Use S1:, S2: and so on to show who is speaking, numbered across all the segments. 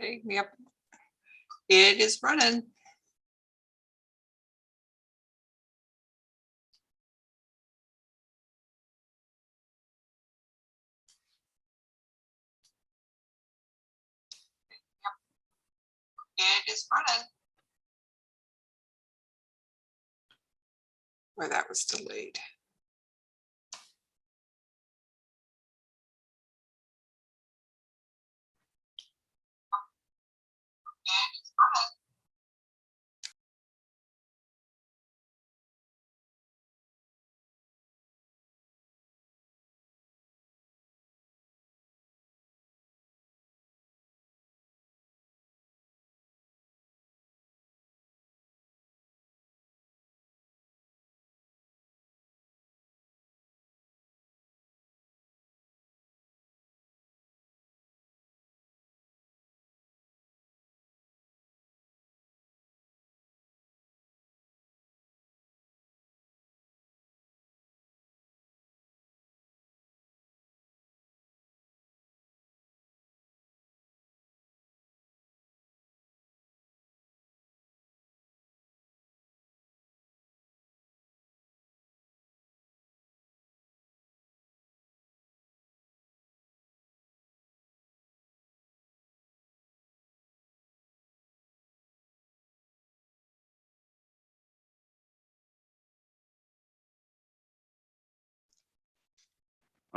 S1: Okay, yep. It is running. It is running. Where that was delayed.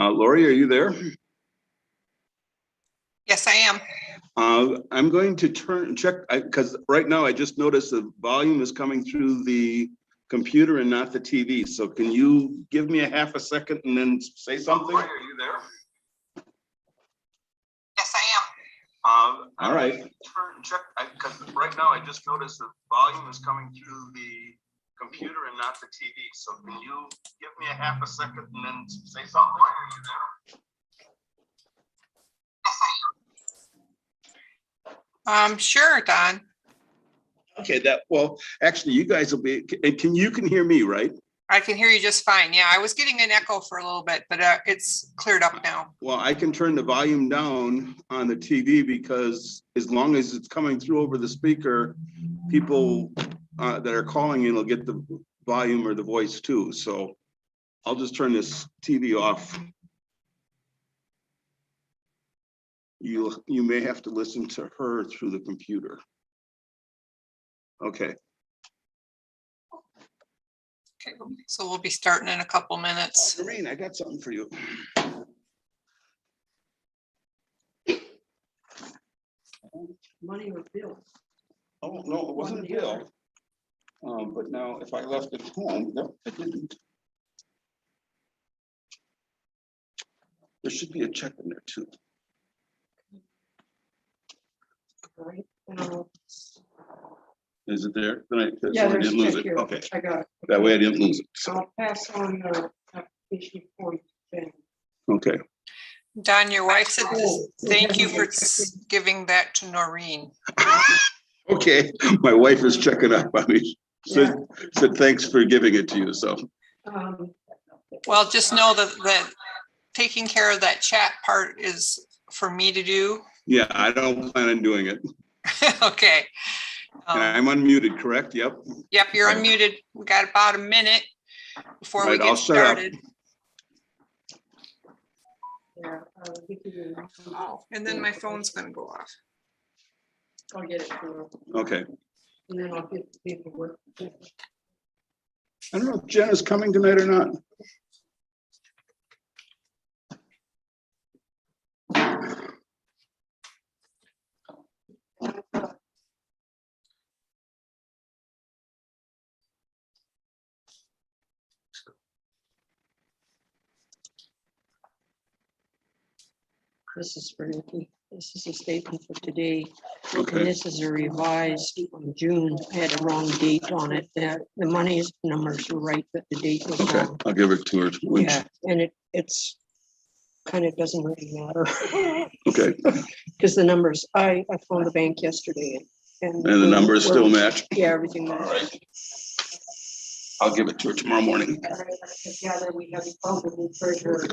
S2: Lori, are you there?
S1: Yes, I am.
S2: I'm going to check because right now I just noticed the volume is coming through the computer and not the TV. So can you give me a half a second and then say something? Lori, are you there?
S1: Yes, I am.
S2: All right. Check because right now I just noticed the volume is coming through the computer and not the TV. So can you give me a half a second and then say something? Lori, are you there?
S1: Sure, Don.
S2: Okay, well, actually, you guys will be. You can hear me, right?
S1: I can hear you just fine. Yeah, I was getting an echo for a little bit, but it's cleared up now.
S2: Well, I can turn the volume down on the TV because as long as it's coming through over the speaker, people that are calling in will get the volume or the voice too. So I'll just turn this TV off. You may have to listen to her through the computer. Okay.
S1: Okay, so we'll be starting in a couple minutes.
S2: Lorraine, I got something for you.
S3: Money or bill?
S2: Oh, no, it wasn't a bill. But now if I left it home, no, I didn't. There should be a check in there too.
S3: Right.
S2: Is it there? Then
S3: Yeah,
S2: I
S3: there's
S2: didn't
S3: a
S2: lose
S3: check
S2: it.
S3: here.
S2: Okay.
S3: I got it.
S2: That way I didn't lose it. So,
S3: I'll pass on the application for you.
S2: okay.
S1: Don, your wife said
S3: Oh,
S1: thank you
S3: it
S1: for
S3: hasn't been checked
S1: giving that to Noreen.
S2: Okay. My wife is checking up on me. Said thanks for giving it to you. So.
S1: Well, just know that taking care of that chat part is for me to do.
S2: Yeah, I don't plan on doing it.
S1: Okay.
S2: And I'm unmuted, correct? Yep.
S1: Yep, you're unmuted. We got about a minute before we
S2: Right,
S1: get
S2: I'll shut up.
S1: started.
S3: Yeah,
S1: Oh, and then my phone's gonna go off.
S3: I'll get it for you.
S2: Okay.
S3: And then I'll get the paperwork.
S2: I don't know if Jen is coming tonight or not.
S3: This is for Nikki. This is a statement for today.
S2: Okay.
S3: And this is a revised from June. I had a wrong date on it. The money numbers were right, but the date was
S2: Okay.
S3: wrong.
S2: I'll give it to her.
S3: Yeah, and it's kind of doesn't really matter.
S2: Okay.
S3: Because the numbers, I phoned the bank yesterday and
S2: And the numbers still match.
S3: Yeah, everything
S2: All
S3: matched.
S2: right. I'll give it to her tomorrow morning.
S3: Together, we have the treasurer.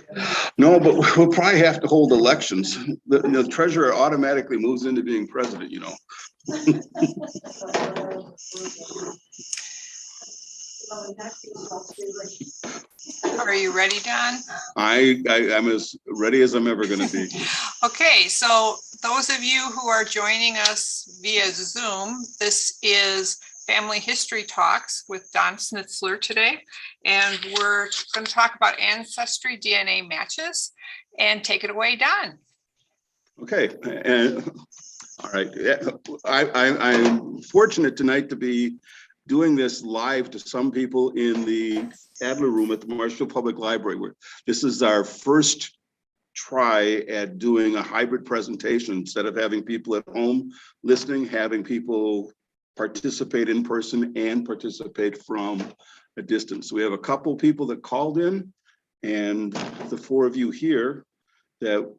S2: No, but we'll probably have to hold elections. The treasurer automatically moves into being president, you know.
S1: Are you ready, Don?
S2: I'm as ready as I'm ever gonna be.
S1: Okay, so those of you who are joining us via Zoom, this is Family History Talks with Don Snitzler today. And we're going to talk about ancestry DNA matches. And take it away, Don.
S2: Okay, and all right. Yeah, I'm fortunate tonight to be doing this live to some people in the Adler Room at the Marshfield Public Library. Where this is our first try at doing a hybrid presentation. Instead of having people at home listening, having people participate in person and participate from a distance. So we have a couple people that called in, and the four of you here that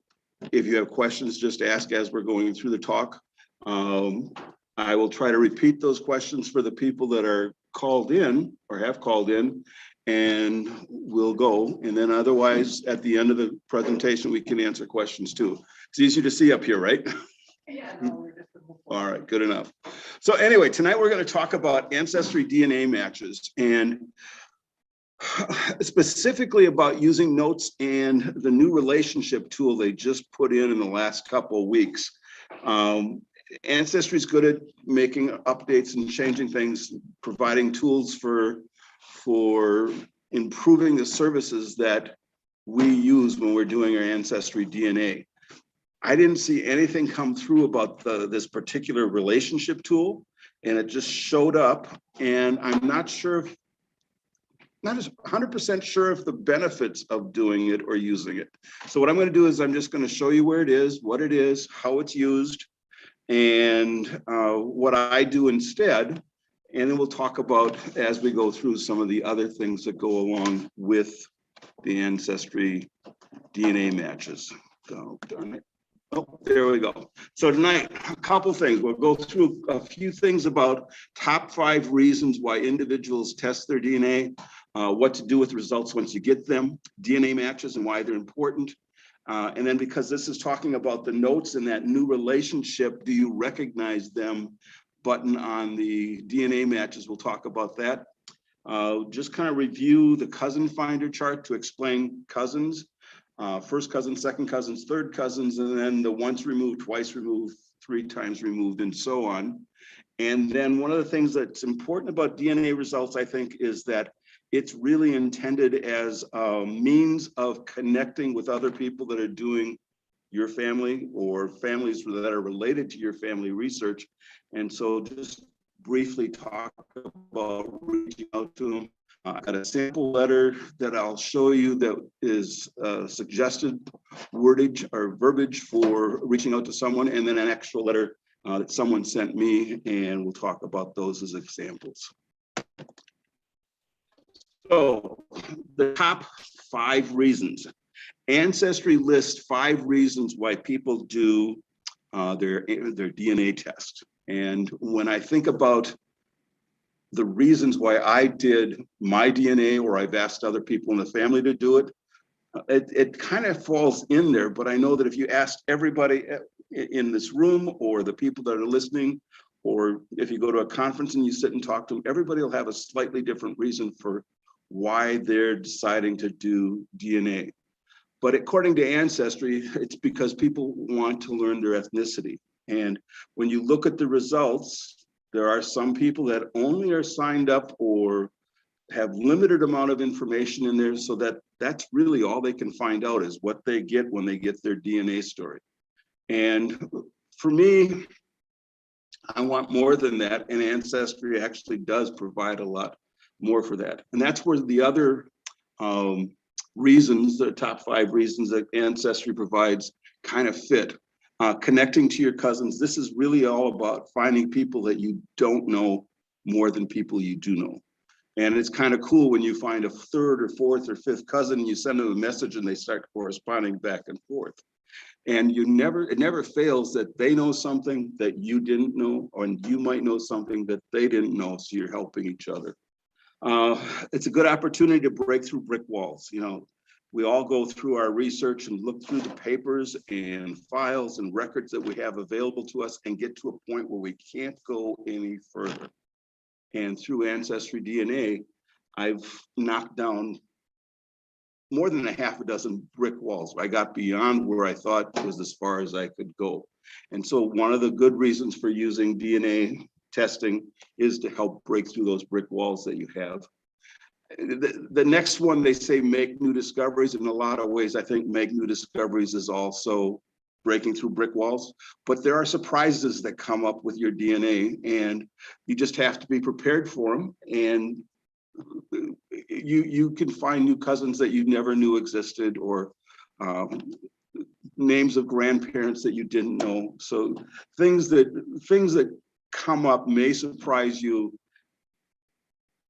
S2: if you have questions, just ask as we're going through the talk. I will try to repeat those questions for the people that are called in or have called in, and we'll go. And then otherwise, at the end of the presentation, we can answer questions too. It's easy to see up here, right?
S3: Yeah.
S2: All right, good enough. So anyway, tonight we're going to talk about ancestry DNA matches, and specifically about using notes and the new relationship tool they just put in the last couple of weeks. Ancestry is good at making updates and changing things, providing tools for improving the services that we use when we're doing our ancestry DNA. I didn't see anything come through about this particular relationship tool, and it just showed up, and I'm not sure if, not as 100% sure if the benefits of doing it or using it. So what I'm going to do is I'm just going to show you where it is, what it is, how it's used, and what I do instead. And then we'll talk about, as we go through, some of the other things that go along with the ancestry DNA matches. Oh, darn it. Oh, there we go. So tonight, a couple things. We'll go through a few things about top 5 reasons why individuals test their DNA, what to do with results once you get them, DNA matches and why they're important. And then, because this is talking about the notes and that new relationship, do you recognize them button on the DNA matches, we'll talk about that. Just kind of review the cousin finder chart to explain cousins. First cousins, second cousins, third cousins, and then the once removed, twice removed, 3 times removed, and so on. And then one of the things that's important about DNA results, I think, is that it's really intended as a means of connecting with other people that are doing your family or families that are related to your family research. And so just briefly talk about reaching out to them. I got a sample letter that I'll show you that is suggested wordage or verbiage for reaching out to someone, and then an actual letter that someone sent me, and we'll talk about those as examples. So the top 5 reasons. Ancestry lists 5 reasons why people do their DNA test. And when I think about the reasons why I did my DNA, or I've asked other people in the family to do it, it kind of falls in there. But I know that if you asked everybody in this room or the people that are listening, or if you go to a conference and you sit and talk to them, everybody will have a slightly different reason for why they're deciding to do DNA. But according to Ancestry, it's because people want to learn their ethnicity. And when you look at the results, there are some people that only are signed up or have limited amount of information in there, so that's really all they can find out is what they get when they get their DNA story. And for me, I want more than that, and Ancestry actually does provide a lot more for that. And that's where the other reasons, the top 5 reasons that Ancestry provides kind of fit. Connecting to your cousins. This is really all about finding people that you don't know more than people you do know. And it's kind of cool when you find a 3rd or 4th or 5th cousin, and you send them a message and they start corresponding back and forth. And it never fails that they know something that you didn't know, and you might know something that they didn't know, so you're helping each other. It's a good opportunity to break through brick walls. You know, we all go through our research and look through the papers and files and records that we have available to us and get to a point where we can't go any further. And through Ancestry DNA, I've knocked down more than a half a dozen brick walls. I got beyond where I thought was as far as I could go. And so one of the good reasons for using DNA testing is to help break through those brick walls that you have. The next one, they say make new discoveries. In a lot of ways, I think make new discoveries is also breaking through brick walls, but there are surprises that come up with your DNA and you just have to be prepared for them. And you can find new cousins that you never knew existed, or names of grandparents that you didn't know. So things that come up may surprise you,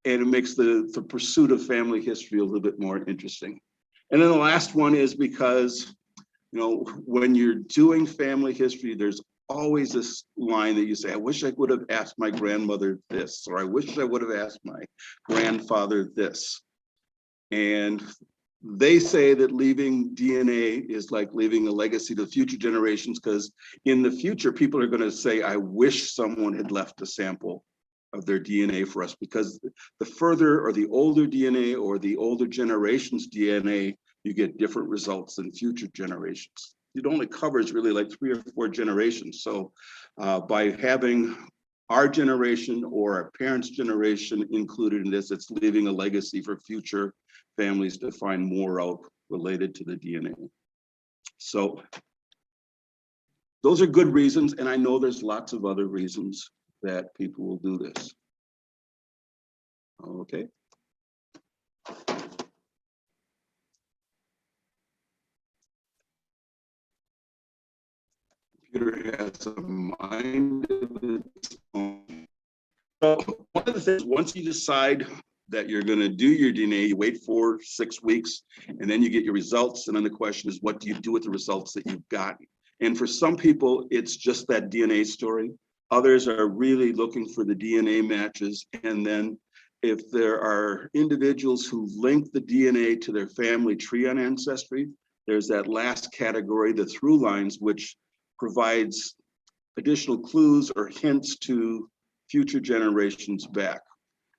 S2: and it makes the pursuit of family history a little bit more interesting. And then the last one is because, you know, when you're doing family history, there's always this line that you say, I wish I would have asked my grandmother this, or I wish I would have asked my grandfather this. And they say that leaving DNA is like leaving a legacy to future generations, because in the future, people are going to say, I wish someone had left a sample of their DNA for us, because the further or the older DNA or the older generation's DNA, you get different results than future generations. It only covers really like 3 or 4 generations. So by having our generation or our parents' generation included in this, it's leaving a legacy for future families to find more out related to the DNA. So those are good reasons, and I know there's lots of other reasons that people will do this. Okay. Computer has a mind of its own. So one of the things, once you decide that you're going to do your DNA, you wait 4-6 weeks, and then you get your results. And then the question is, what do you do with the results that you've got? And for some people, it's just that DNA story. Others are really looking for the DNA matches. And then if there are individuals who link the DNA to their family tree on Ancestry, there's that last category, the through lines, which provides additional clues or hints to future generations back.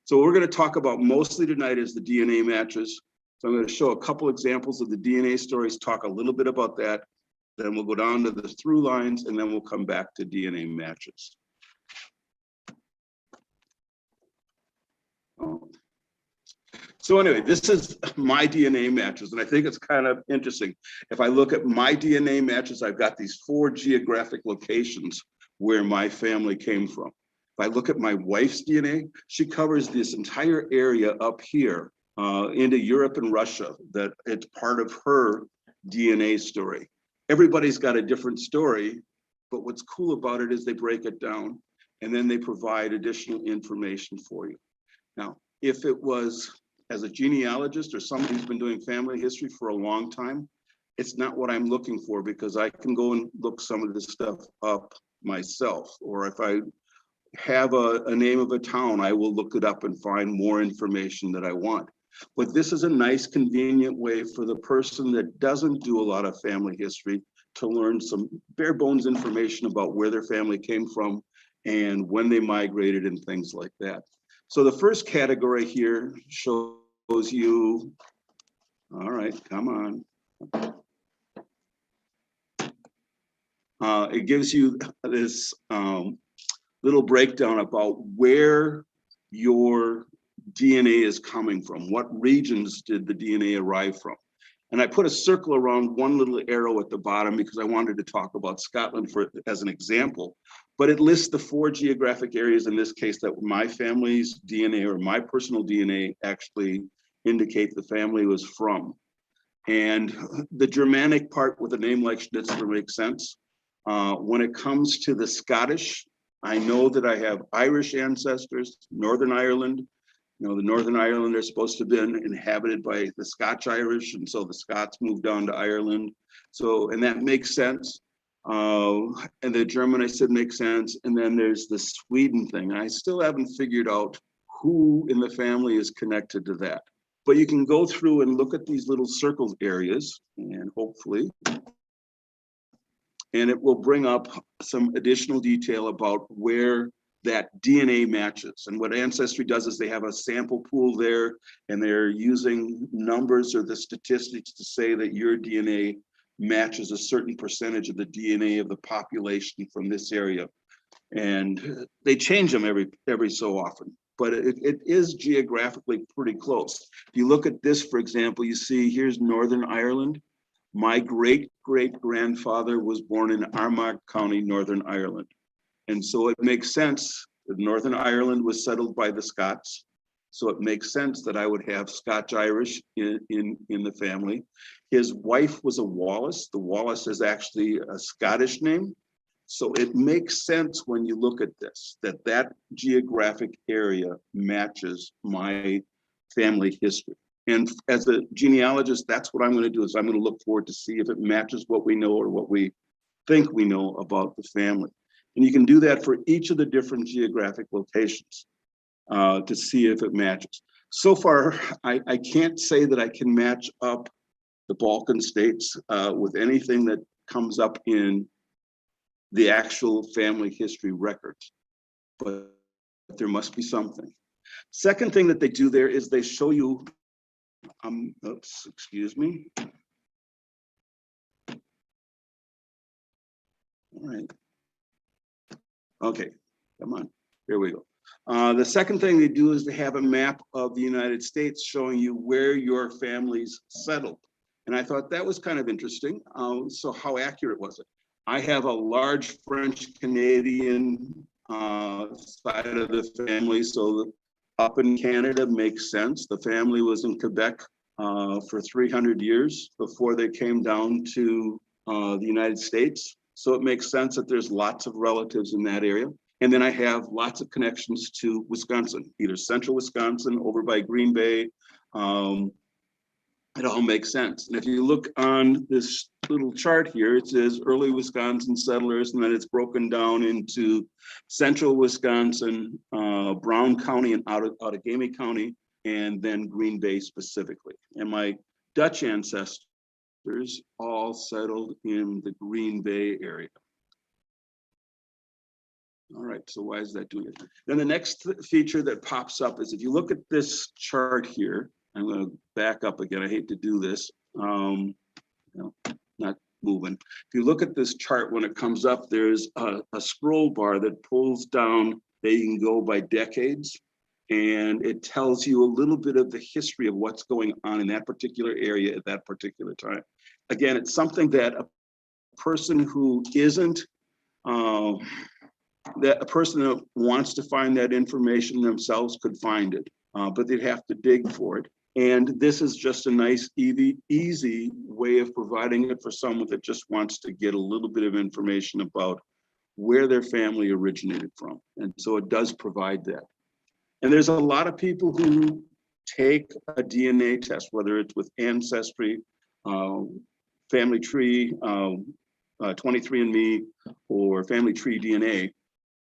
S2: So what we're going to talk about mostly tonight is the DNA matches. So I'm going to show a couple examples of the DNA stories, talk a little bit about that. Then we'll go down to the through lines, and then we'll come back to DNA matches. So anyway, this is my DNA matches, and I think it's kind of interesting. If I look at my DNA matches, I've got these 4 geographic locations where my family came from. If I look at my wife's DNA, she covers this entire area up here into Europe and Russia, that it's part of her DNA story. Everybody's got a different story, but what's cool about it is they break it down and then they provide additional information for you. Now, if it was as a genealogist or somebody who's been doing family history for a long time, it's not what I'm looking for, because I can go and look some of this stuff up myself. Or if I have a name of a town, I will look it up and find more information that I want. But this is a nice, convenient way for the person that doesn't do a lot of family history to learn some bare bones information about where their family came from and when they migrated and things like that. So the first category here shows you, all right, come on. It gives you this little breakdown about where your DNA is coming from. What regions did the DNA arrive from? And I put a circle around one little arrow at the bottom because I wanted to talk about Scotland as an example. But it lists the 4 geographic areas in this case that my family's DNA or my personal DNA actually indicate the family was from. And the Germanic part with a name like Schnitzler makes sense. When it comes to the Scottish, I know that I have Irish ancestors, Northern Ireland. You know, the Northern Ireland are supposed to have been inhabited by the Scotch Irish, and so the Scots moved down to Ireland. So, and that makes sense. And the German, I said, makes sense. And then there's the Sweden thing. I still haven't figured out who in the family is connected to that. But you can go through and look at these little circled areas, and hopefully, and it will bring up some additional detail about where that DNA matches. And what Ancestry does is they have a sample pool there, and they're using numbers or the statistics to say that your DNA matches a certain percentage of the DNA of the population from this area. And they change them every so often, but it is geographically pretty close. If you look at this, for example, you see here's Northern Ireland. My great-great-grandfather was born in Armagh County, Northern Ireland. And so it makes sense that Northern Ireland was settled by the Scots. So it makes sense that I would have Scotch-Irish in the family. His wife was a Wallace. The Wallace is actually a Scottish name. So it makes sense when you look at this, that geographic area matches my family history. And as a genealogist, that's what I'm going to do, is I'm going to look forward to see if it matches what we know or what we think we know about the family. And you can do that for each of the different geographic locations to see if it matches. So far, I can't say that I can match up the Balkan states with anything that comes up in the actual family history records, but there must be something. Second thing that they do there is they show you, oops, excuse me. All right. Okay, come on, here we go. The second thing they do is they have a map of the United States showing you where your family's settled. And I thought that was kind of interesting. So how accurate was it? I have a large French Canadian side of the family, so up in Canada makes sense. The family was in Quebec for 300 years before they came down to the United States. So it makes sense that there's lots of relatives in that area. And then I have lots of connections to Wisconsin, either central Wisconsin, over by Green Bay. It all makes sense. And if you look on this little chart here, it says early Wisconsin settlers, and then it's broken down into central Wisconsin, Brown County and Outagamie County, and then Green Bay specifically. And my Dutch ancestors all settled in the Green Bay area. All right, so why is that doing it? Then the next feature that pops up is if you look at this chart here, I'm going to back up again. I hate to do this. No, not moving. If you look at this chart, when it comes up, there's a scroll bar that pulls down that you can go by decades. And it tells you a little bit of the history of what's going on in that particular area at that particular time. Again, it's something that a person who isn't, that a person that wants to find that information themselves could find it, but they'd have to dig for it. And this is just a nice, easy way of providing it for someone that just wants to get a little bit of information about where their family originated from. And so it does provide that. And there's a lot of people who take a DNA test, whether it's with Ancestry, Family Tree, 23andMe, or Family Tree DNA.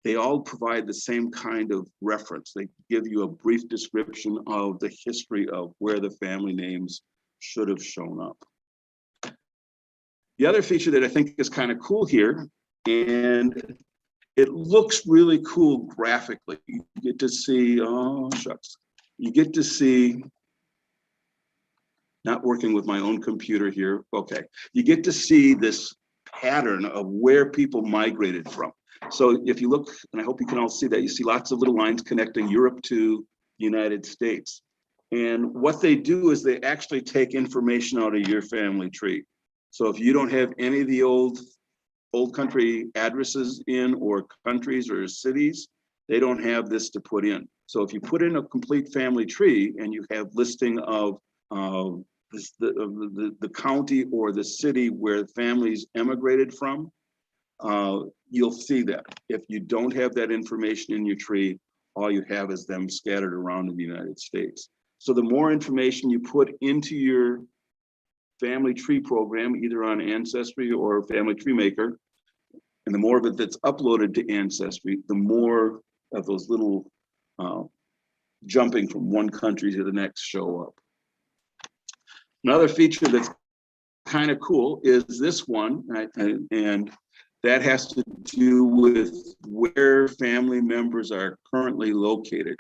S2: They all provide the same kind of reference. They give you a brief description of the history of where the family names should have shown up. The other feature that I think is kind of cool here, and it looks really cool graphically. You get to see, oh shucks, you get to see, not working with my own computer here, okay. You get to see this pattern of where people migrated from. So if you look, and I hope you can all see that, you see lots of little lines connecting Europe to the United States. And what they do is they actually take information out of your family tree. So if you don't have any of the old country addresses in, or countries or cities, they don't have this to put in. So if you put in a complete family tree and you have listing of the county or the city where families emigrated from, you'll see that. If you don't have that information in your tree, all you have is them scattered around in the United States. So the more information you put into your family tree program, either on Ancestry or Family Tree Maker, and the more of it that's uploaded to Ancestry, the more of those little jumping from one country to the next show up. Another feature that's kind of cool is this one, and that has to do with where family members are currently located.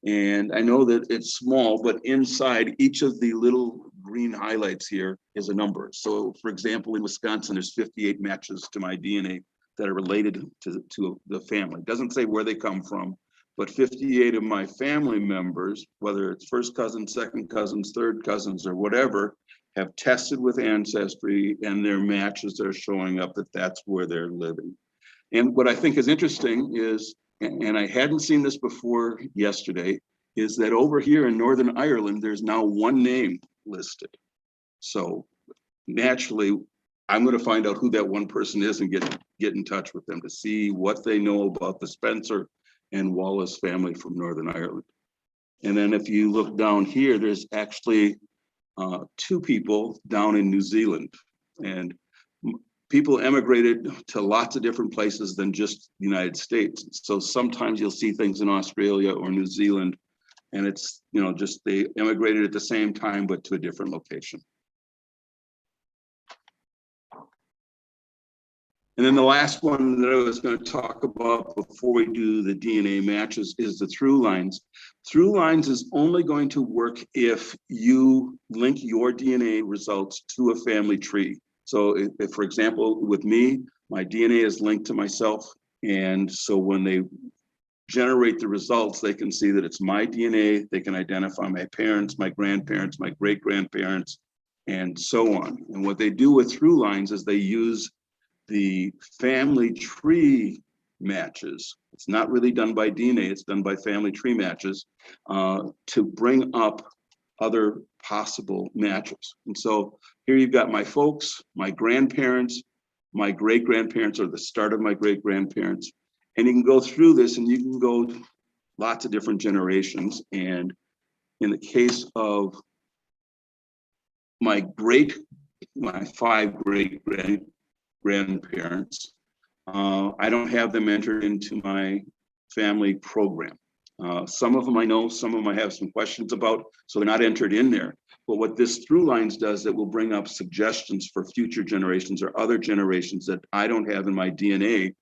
S2: And I know that it's small, but inside each of the little green highlights here is a number. So for example, in Wisconsin, there's 58 matches to my DNA that are related to the family. It doesn't say where they come from, but 58 of my family members, whether it's first cousins, second cousins, third cousins, or whatever, have tested with Ancestry, and their matches are showing up that that's where they're living. And what I think is interesting is, and I hadn't seen this before yesterday, is that over here in Northern Ireland, there's now one name listed. So naturally, I'm going to find out who that one person is and get in touch with them to see what they know about the Spencer and Wallace family from Northern Ireland. And then if you look down here, there's actually two people down in New Zealand, and people emigrated to lots of different places than just the United States. So sometimes you'll see things in Australia or New Zealand, and it's, you know, just they emigrated at the same time, but to a different location. And then the last one that I was going to talk about before we do the DNA matches is the through lines. Through lines is only going to work if you link your DNA results to a family tree. So if, for example, with me, my DNA is linked to myself. And so when they generate the results, they can see that it's my DNA. They can identify my parents, my grandparents, my great-grandparents, and so on. And what they do with through lines is they use the family tree matches. It's not really done by DNA, it's done by family tree matches to bring up other possible matches. And so here you've got my folks, my grandparents, my great-grandparents, or the start of my great-grandparents. And you can go through this and you can go lots of different generations. And in the case of my five great-grandparents, I don't have them entered into my family program. Some of them I know, some of them I have some questions about, so they're not entered in there. But what this through lines does, it will bring up suggestions for future generations or other generations that I don't have in my DNA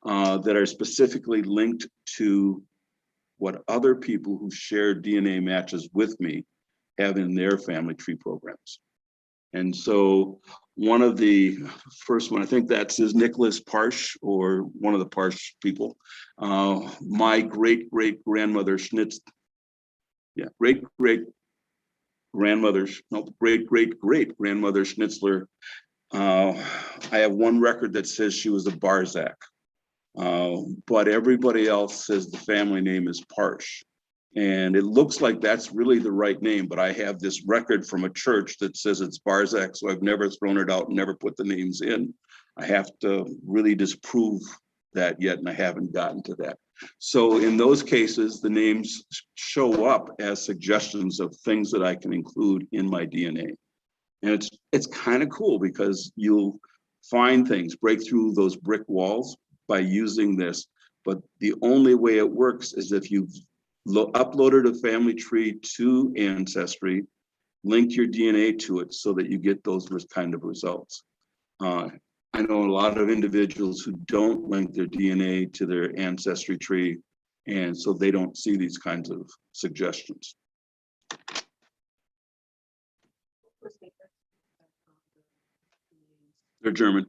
S2: that are specifically linked to what other people who share DNA matches with me have in their family tree programs. And so one of the first one, I think that's is Nicholas Parsh, or one of the Parsh people. My great-great-grandmother great-great-grandmother Schnitzler. I have one record that says she was a Barzak, but everybody else says the family name is Parsh. And it looks like that's really the right name, but I have this record from a church that says it's Barzak, so I've never thrown it out and never put the names in. I have to really disprove that yet, and I haven't gotten to that. So in those cases, the names show up as suggestions of things that I can include in my DNA. And it's kind of cool because you'll find things, break through those brick walls by using this. But the only way it works is if you've uploaded a family tree to Ancestry, linked your DNA to it so that you get those kind of results. I know a lot of individuals who don't link their DNA to their Ancestry tree, and so they don't see these kinds of suggestions. They're German.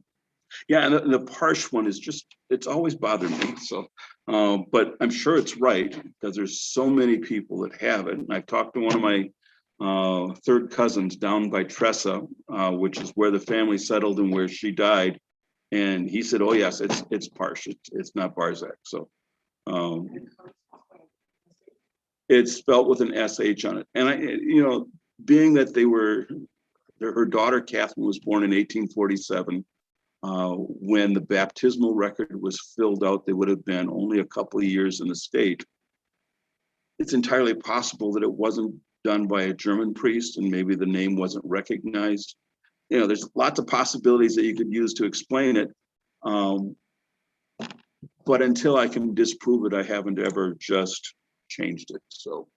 S2: Yeah, and the Parsh one is just, it's always bothered me. So, but I'm sure it's right because there's so many people that have it. And I've talked to one of my third cousins down by Tressa, which is where the family settled and where she died. And he said, oh yes, it's Parsh, it's not Barzak. So it's spelled with an SH on it. And I, you know, being that her daughter Catherine was born in 1847. When the baptismal record was filled out, they would have been only a couple of years in the state. It's entirely possible that it wasn't done by a German priest and maybe the name wasn't recognized. You know, there's lots of possibilities that you could use to explain it. But until I can disprove it, I haven't ever just changed it. So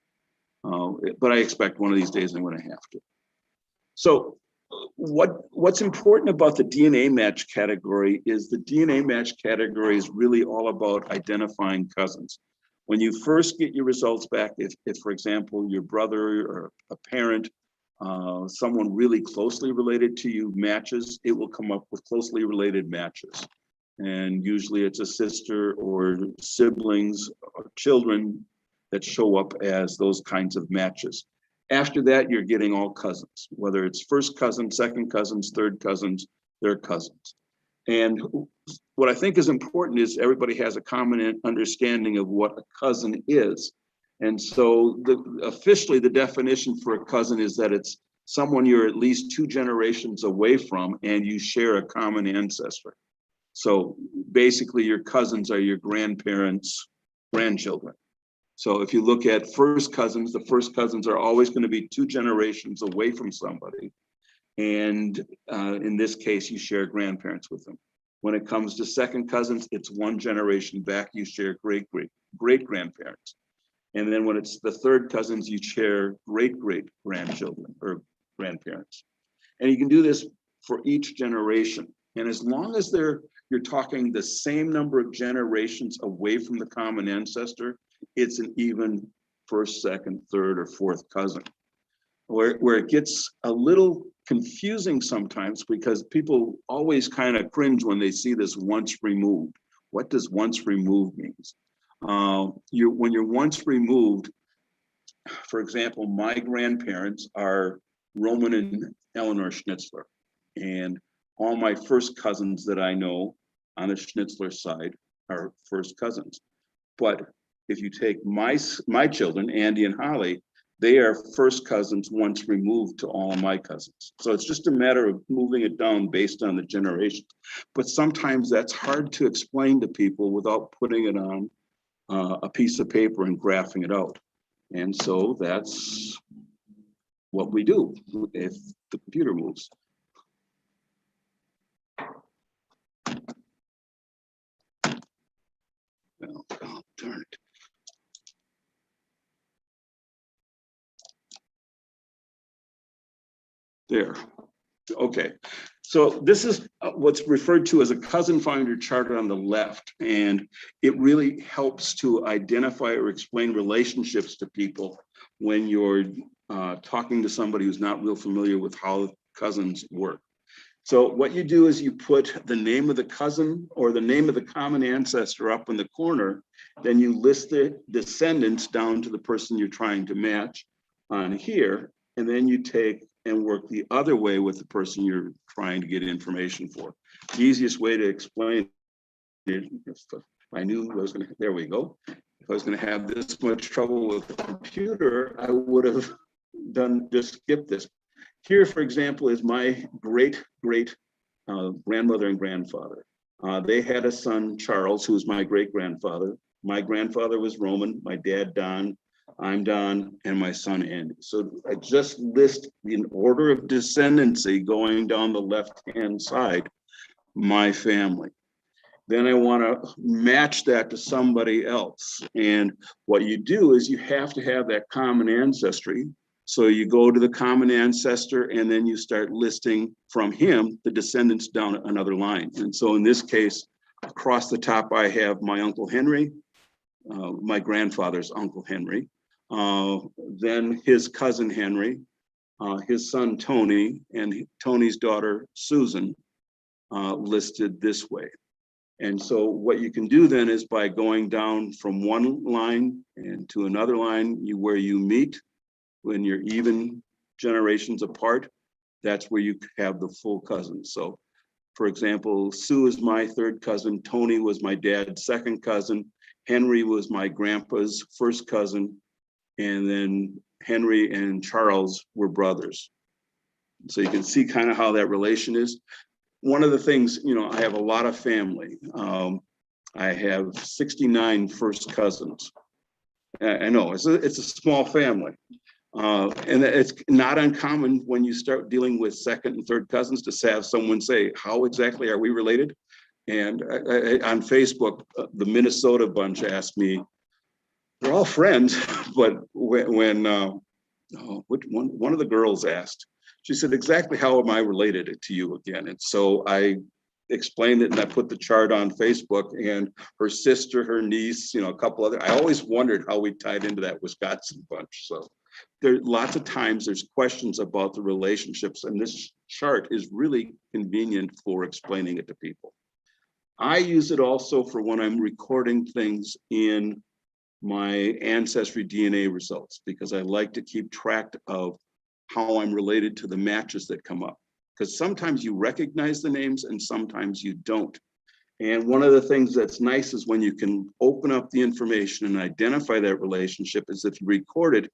S2: But I expect one of these days I'm going to have to. So what's important about the DNA match category is the DNA match category is really all about identifying cousins. When you first get your results back, if for example, your brother or a parent, someone really closely related to you matches, it will come up with closely related matches. And usually it's a sister or siblings or children that show up as those kinds of matches. After that, you're getting all cousins, whether it's first cousins, second cousins, third cousins, they're cousins. And what I think is important is everybody has a common understanding of what a cousin is. And so officially the definition for a cousin is that it's someone you're at least 2 generations away from and you share a common ancestry. So basically your cousins are your grandparents' grandchildren. So if you look at first cousins, the first cousins are always going to be 2 generations away from somebody. And in this case, you share grandparents with them. When it comes to second cousins, it's 1 generation back, you share great-grandparents. And then when it's the third cousins, you share great-great-grandchildren or grandparents. And you can do this for each generation. And as long as you're talking the same number of generations away from the common ancestor, it's an even first, second, third, or fourth cousin. Where it gets a little confusing sometimes because people always kind of cringe when they see this once removed. What does once removed means? When you're once removed, for example, my grandparents are Roman and Eleanor Schnitzler, and all my first cousins that I know on the Schnitzler side are first cousins. But if you take my children, Andy and Holly, they are first cousins once removed to all of my cousins. So it's just a matter of moving it down based on the generations. But sometimes that's hard to explain to people without putting it on a piece of paper and graphing it out. And so that's what we do if the computer moves. Well, oh, darn it. There. Okay. So this is what's referred to as a cousin finder chart on the left. And it really helps to identify or explain relationships to people when you're talking to somebody who's not real familiar with how cousins work. So what you do is you put the name of the cousin or the name of the common ancestor up in the corner, then you list the descendants down to the person you're trying to match on here, and then you take and work the other way with the person you're trying to get information for. The easiest way to explain it, if I knew I was going to, there we go. If I was going to have this much trouble with the computer, I would have just skipped this. Here, for example, is my great grandmother and grandfather. They had a son, Charles, who was my great grandfather. My grandfather was Roman, my dad, Don, I'm Don, and my son, Andy. So I just list in order of descendancy going down the left-hand side, my family. Then I want to match that to somebody else. And what you do is you have to have that common ancestry. So you go to the common ancestor and then you start listing from him the descendants down another line. And so in this case, across the top, I have my Uncle Henry, my grandfather's Uncle Henry, then his cousin Henry, his son Tony, and Tony's daughter Susan, listed this way. And so what you can do then is by going down from one line and to another line, where you meet, when you're even generations apart, that's where you have the full cousins. So for example, Sue is my third cousin, Tony was my dad's second cousin, Henry was my grandpa's first cousin, and then Henry and Charles were brothers. So you can see kind of how that relation is. One of the things, I have a lot of family. I have 69 first cousins. I know it's a small family. And it's not uncommon when you start dealing with second and third cousins to have someone say, how exactly are we related? And on Facebook, the Minnesota bunch asked me, they're all friends, but when one of the girls asked, she said, exactly how am I related to you again? And so I explained it and I put the chart on Facebook, and her sister, her niece, a couple other, I always wondered how we tied into that Wisconsin bunch. So there lots of times there's questions about the relationships, and this chart is really convenient for explaining it to people. I use it also for when I'm recording things in my Ancestry DNA results, because I like to keep track of how I'm related to the matches that come up. Because sometimes you recognize the names and sometimes you don't. And one of the things that's nice is when you can open up the information and identify that relationship is if you record it,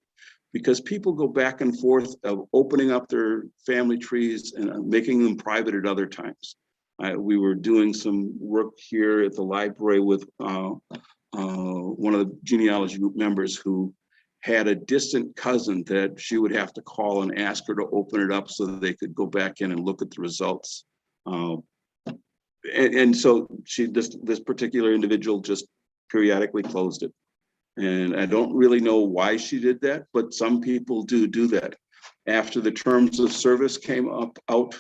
S2: because people go back and forth of opening up their family trees and making them private at other times. We were doing some work here at the library with one of the genealogy group members who had a distant cousin that she would have to call and ask her to open it up so that they could go back in and look at the results. And so this particular individual just periodically closed it. And I don't really know why she did that, but some people do that. After the terms of service came out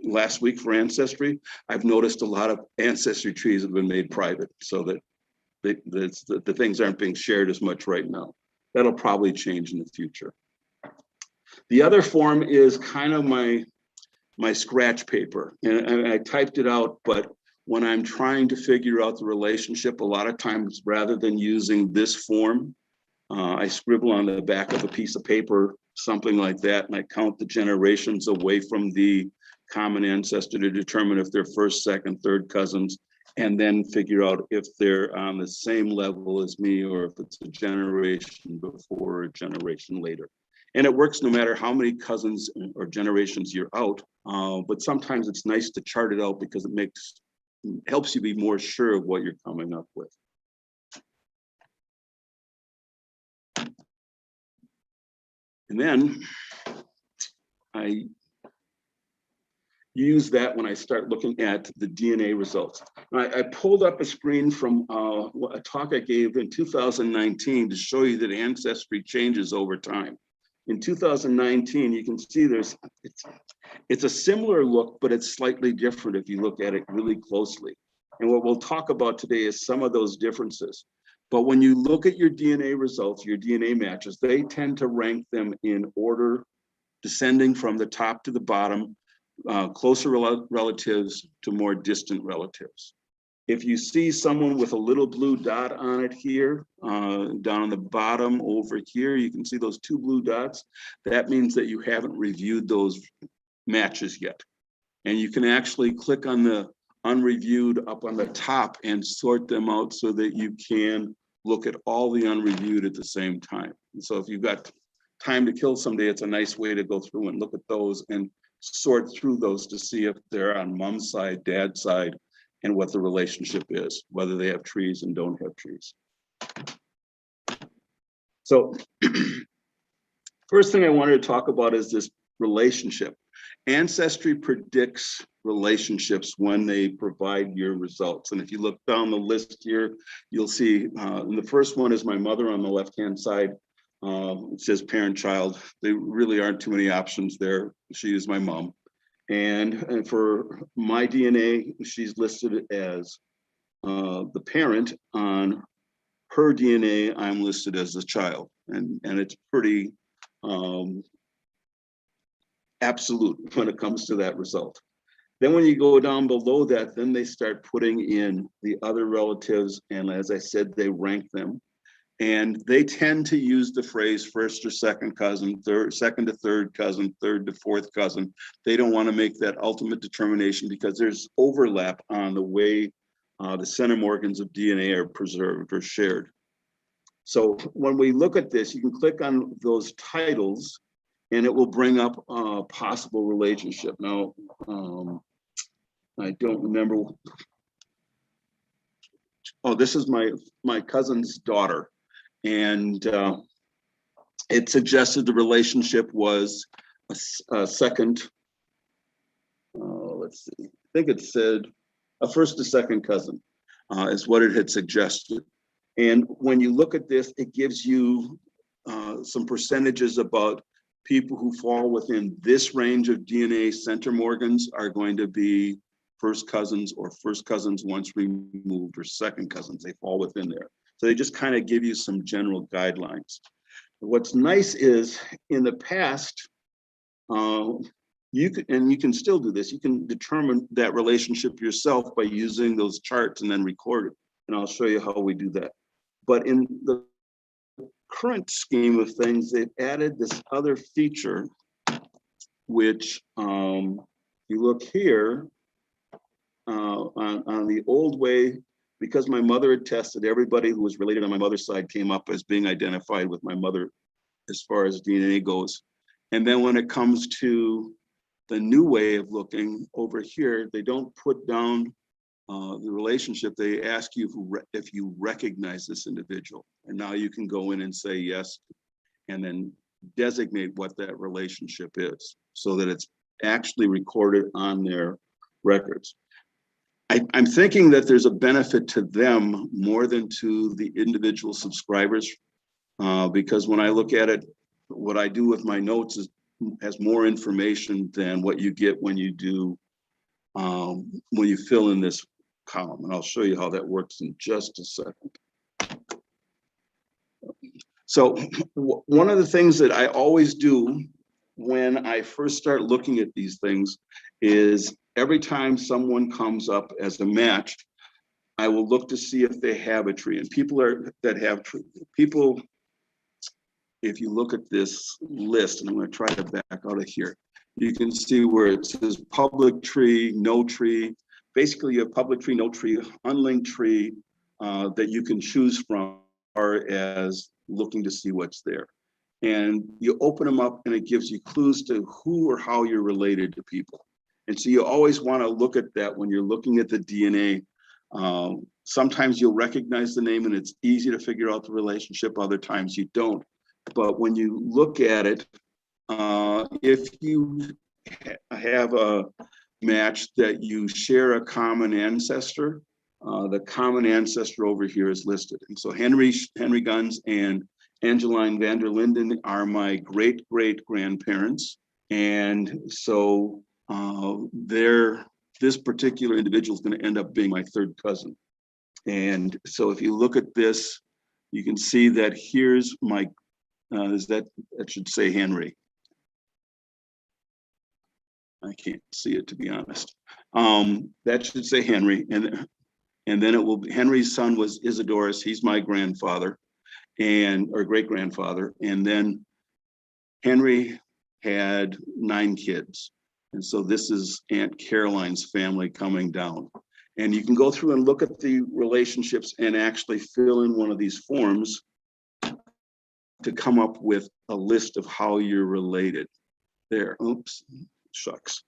S2: last week for Ancestry, I've noticed a lot of Ancestry trees have been made private so that the things aren't being shared as much right now. That'll probably change in the future. The other form is kind of my scratch paper, and I typed it out, but when I'm trying to figure out the relationship, a lot of times rather than using this form, I scribble on the back of a piece of paper, something like that, and I count the generations away from the common ancestor to determine if they're first, second, third cousins, and then figure out if they're on the same level as me or if it's a generation before or a generation later. And it works no matter how many cousins or generations you're out, but sometimes it's nice to chart it out because it helps you be more sure of what you're coming up with. And then I use that when I start looking at the DNA results. I pulled up a screen from a talk I gave in 2019 to show you that ancestry changes over time. In 2019, you can see it's a similar look, but it's slightly different if you look at it really closely. And what we'll talk about today is some of those differences. But when you look at your DNA results, your DNA matches, they tend to rank them in order, descending from the top to the bottom, closer relatives to more distant relatives. If you see someone with a little blue dot on it here, down on the bottom over here, you can see those two blue dots. That means that you haven't reviewed those matches yet. And you can actually click on the unreviewed up on the top and sort them out so that you can look at all the unreviewed at the same time. And so if you've got time to kill someday, it's a nice way to go through and look at those and sort through those to see if they're on mom's side, dad's side, and what the relationship is, whether they have trees and don't have trees. So first thing I wanted to talk about is this relationship. Ancestry predicts relationships when they provide your results. And if you look down the list here, you'll see the first one is my mother on the left-hand side. It says parent-child. There really aren't too many options there. She is my mom. And for my DNA, she's listed as the parent. On her DNA, I'm listed as the child. And it's pretty absolute when it comes to that result. Then when you go down below that, then they start putting in the other relatives. And as I said, they rank them. And they tend to use the phrase first or second cousin, second to third cousin, third to fourth cousin. They don't want to make that ultimate determination because there's overlap on the way the centimorgans of DNA are preserved or shared. So when we look at this, you can click on those titles and it will bring up a possible relationship. Now, I don't remember. Oh, this is my cousin's daughter. And it suggested the relationship was a second, let's see, I think it said a first to second cousin is what it had suggested. And when you look at this, it gives you some percentages about people who fall within this range of DNA centromorgans are going to be first cousins or first cousins once removed or second cousins. They fall within there. So they just kind of give you some general guidelines. What's nice is in the past, you can still do this. You can determine that relationship yourself by using those charts and then record it. And I'll show you how we do that. But in the current scheme of things, they've added this other feature, which you look here on the old way, because my mother had tested, everybody who was related on my mother's side came up as being identified with my mother as far as DNA goes. And then when it comes to the new way of looking over here, they don't put down the relationship. They ask you if you recognize this individual. And now you can go in and say yes, and then designate what that relationship is so that it's actually recorded on their records. I'm thinking that there's a benefit to them more than to the individual subscribers, because when I look at it, what I do with my notes has more information than what you get when you do, when you fill in this column. And I'll show you how that works in just a second. So one of the things that I always do when I first start looking at these things is every time someone comes up as a match, I will look to see if they have a tree. And people if you look at this list, and I'm going to try to back out of here, you can see where it says public tree, no tree. Basically, you have public tree, no tree, unlinked tree that you can choose from as far as looking to see what's there. And you open them up and it gives you clues to who or how you're related to people. And so you always want to look at that when you're looking at the DNA. Sometimes you'll recognize the name and it's easy to figure out the relationship. Other times you don't. But when you look at it, if you have a match that you share a common ancestor, the common ancestor over here is listed. And so Henry Guns and Angeline van der Linden are my great-great-grandparents. And so this particular individual is going to end up being my third cousin. And so if you look at this, you can see that here's my, that should say Henry. I can't see it, to be honest. That should say Henry. And then it will be, Henry's son was Isidorus. He's my grandfather or great grandfather. And then Henry had 9 kids. And so this is Aunt Caroline's family coming down. And you can go through and look at the relationships and actually fill in one of these forms to come up with a list of how you're related. There, oops, shucks.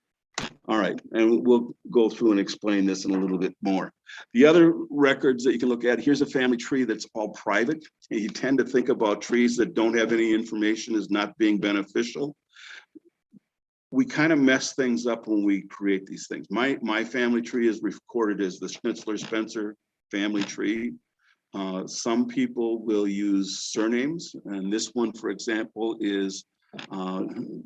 S2: All right, and we'll go through and explain this in a little bit more. The other records that you can look at, here's a family tree that's all private. And you tend to think about trees that don't have any information as not being beneficial. We kind of mess things up when we create these things. My family tree is recorded as the Schnitzler-Spencer family tree. Some people will use surnames, and this one, for example, is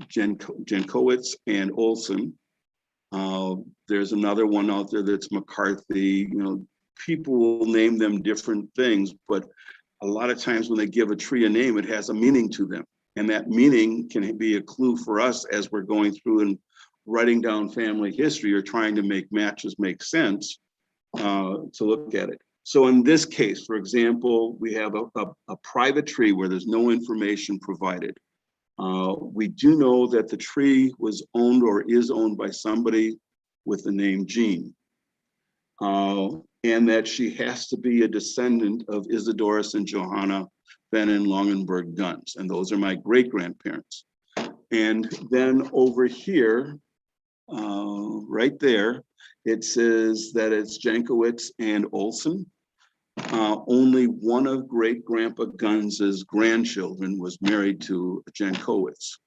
S2: Jankowitz and Olson. There's another one out there that's McCarthy. You know, people will name them different things, but a lot of times when they give a tree a name, it has a meaning to them. And that meaning can be a clue for us as we're going through and writing down family history or trying to make matches make sense to look at it. So in this case, for example, we have a private tree where there's no information provided. We do know that the tree was owned or is owned by somebody with the name Jean, and that she has to be a descendant of Isidorus and Johanna Van in Longenberg Guns, and those are my great-grandparents. And then over here, right there, it says that it's Jankowitz and Olson. Only one of great-grandpa Guns's grandchildren was married to Jankowitz.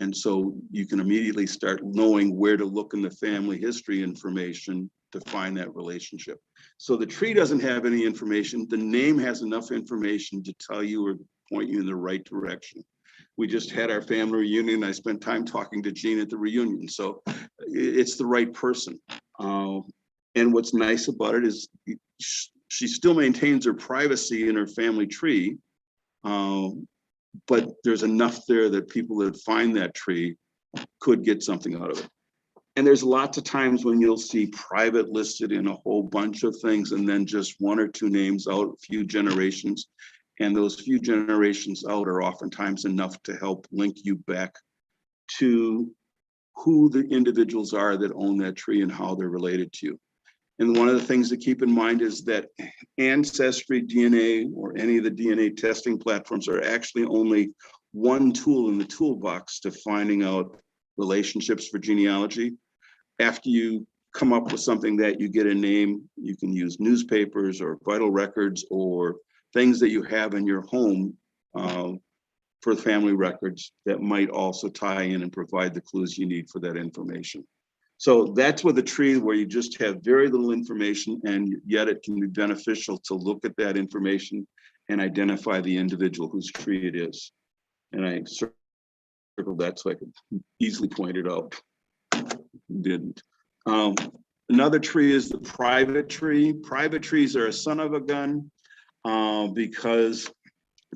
S2: And so you can immediately start knowing where to look in the family history information to find that relationship. So the tree doesn't have any information. The name has enough information to tell you or point you in the right direction. We just had our family reunion. I spent time talking to Jean at the reunion. So it's the right person. And what's nice about it is she still maintains her privacy in her family tree. But there's enough there that people that find that tree could get something out of it. And there's lots of times when you'll see private listed in a whole bunch of things and then just one or two names out, a few generations. And those few generations out are oftentimes enough to help link you back to who the individuals are that own that tree and how they're related to you. And one of the things to keep in mind is that Ancestry DNA or any of the DNA testing platforms are actually only one tool in the toolbox to finding out relationships for genealogy. After you come up with something that you get a name, you can use newspapers or vital records or things that you have in your home for family records that might also tie in and provide the clues you need for that information. So that's with a tree where you just have very little information, and yet it can be beneficial to look at that information and identify the individual whose tree it is. And I circled that so I could easily point it out. Didn't. Another tree is the private tree. Private trees are a son of a gun because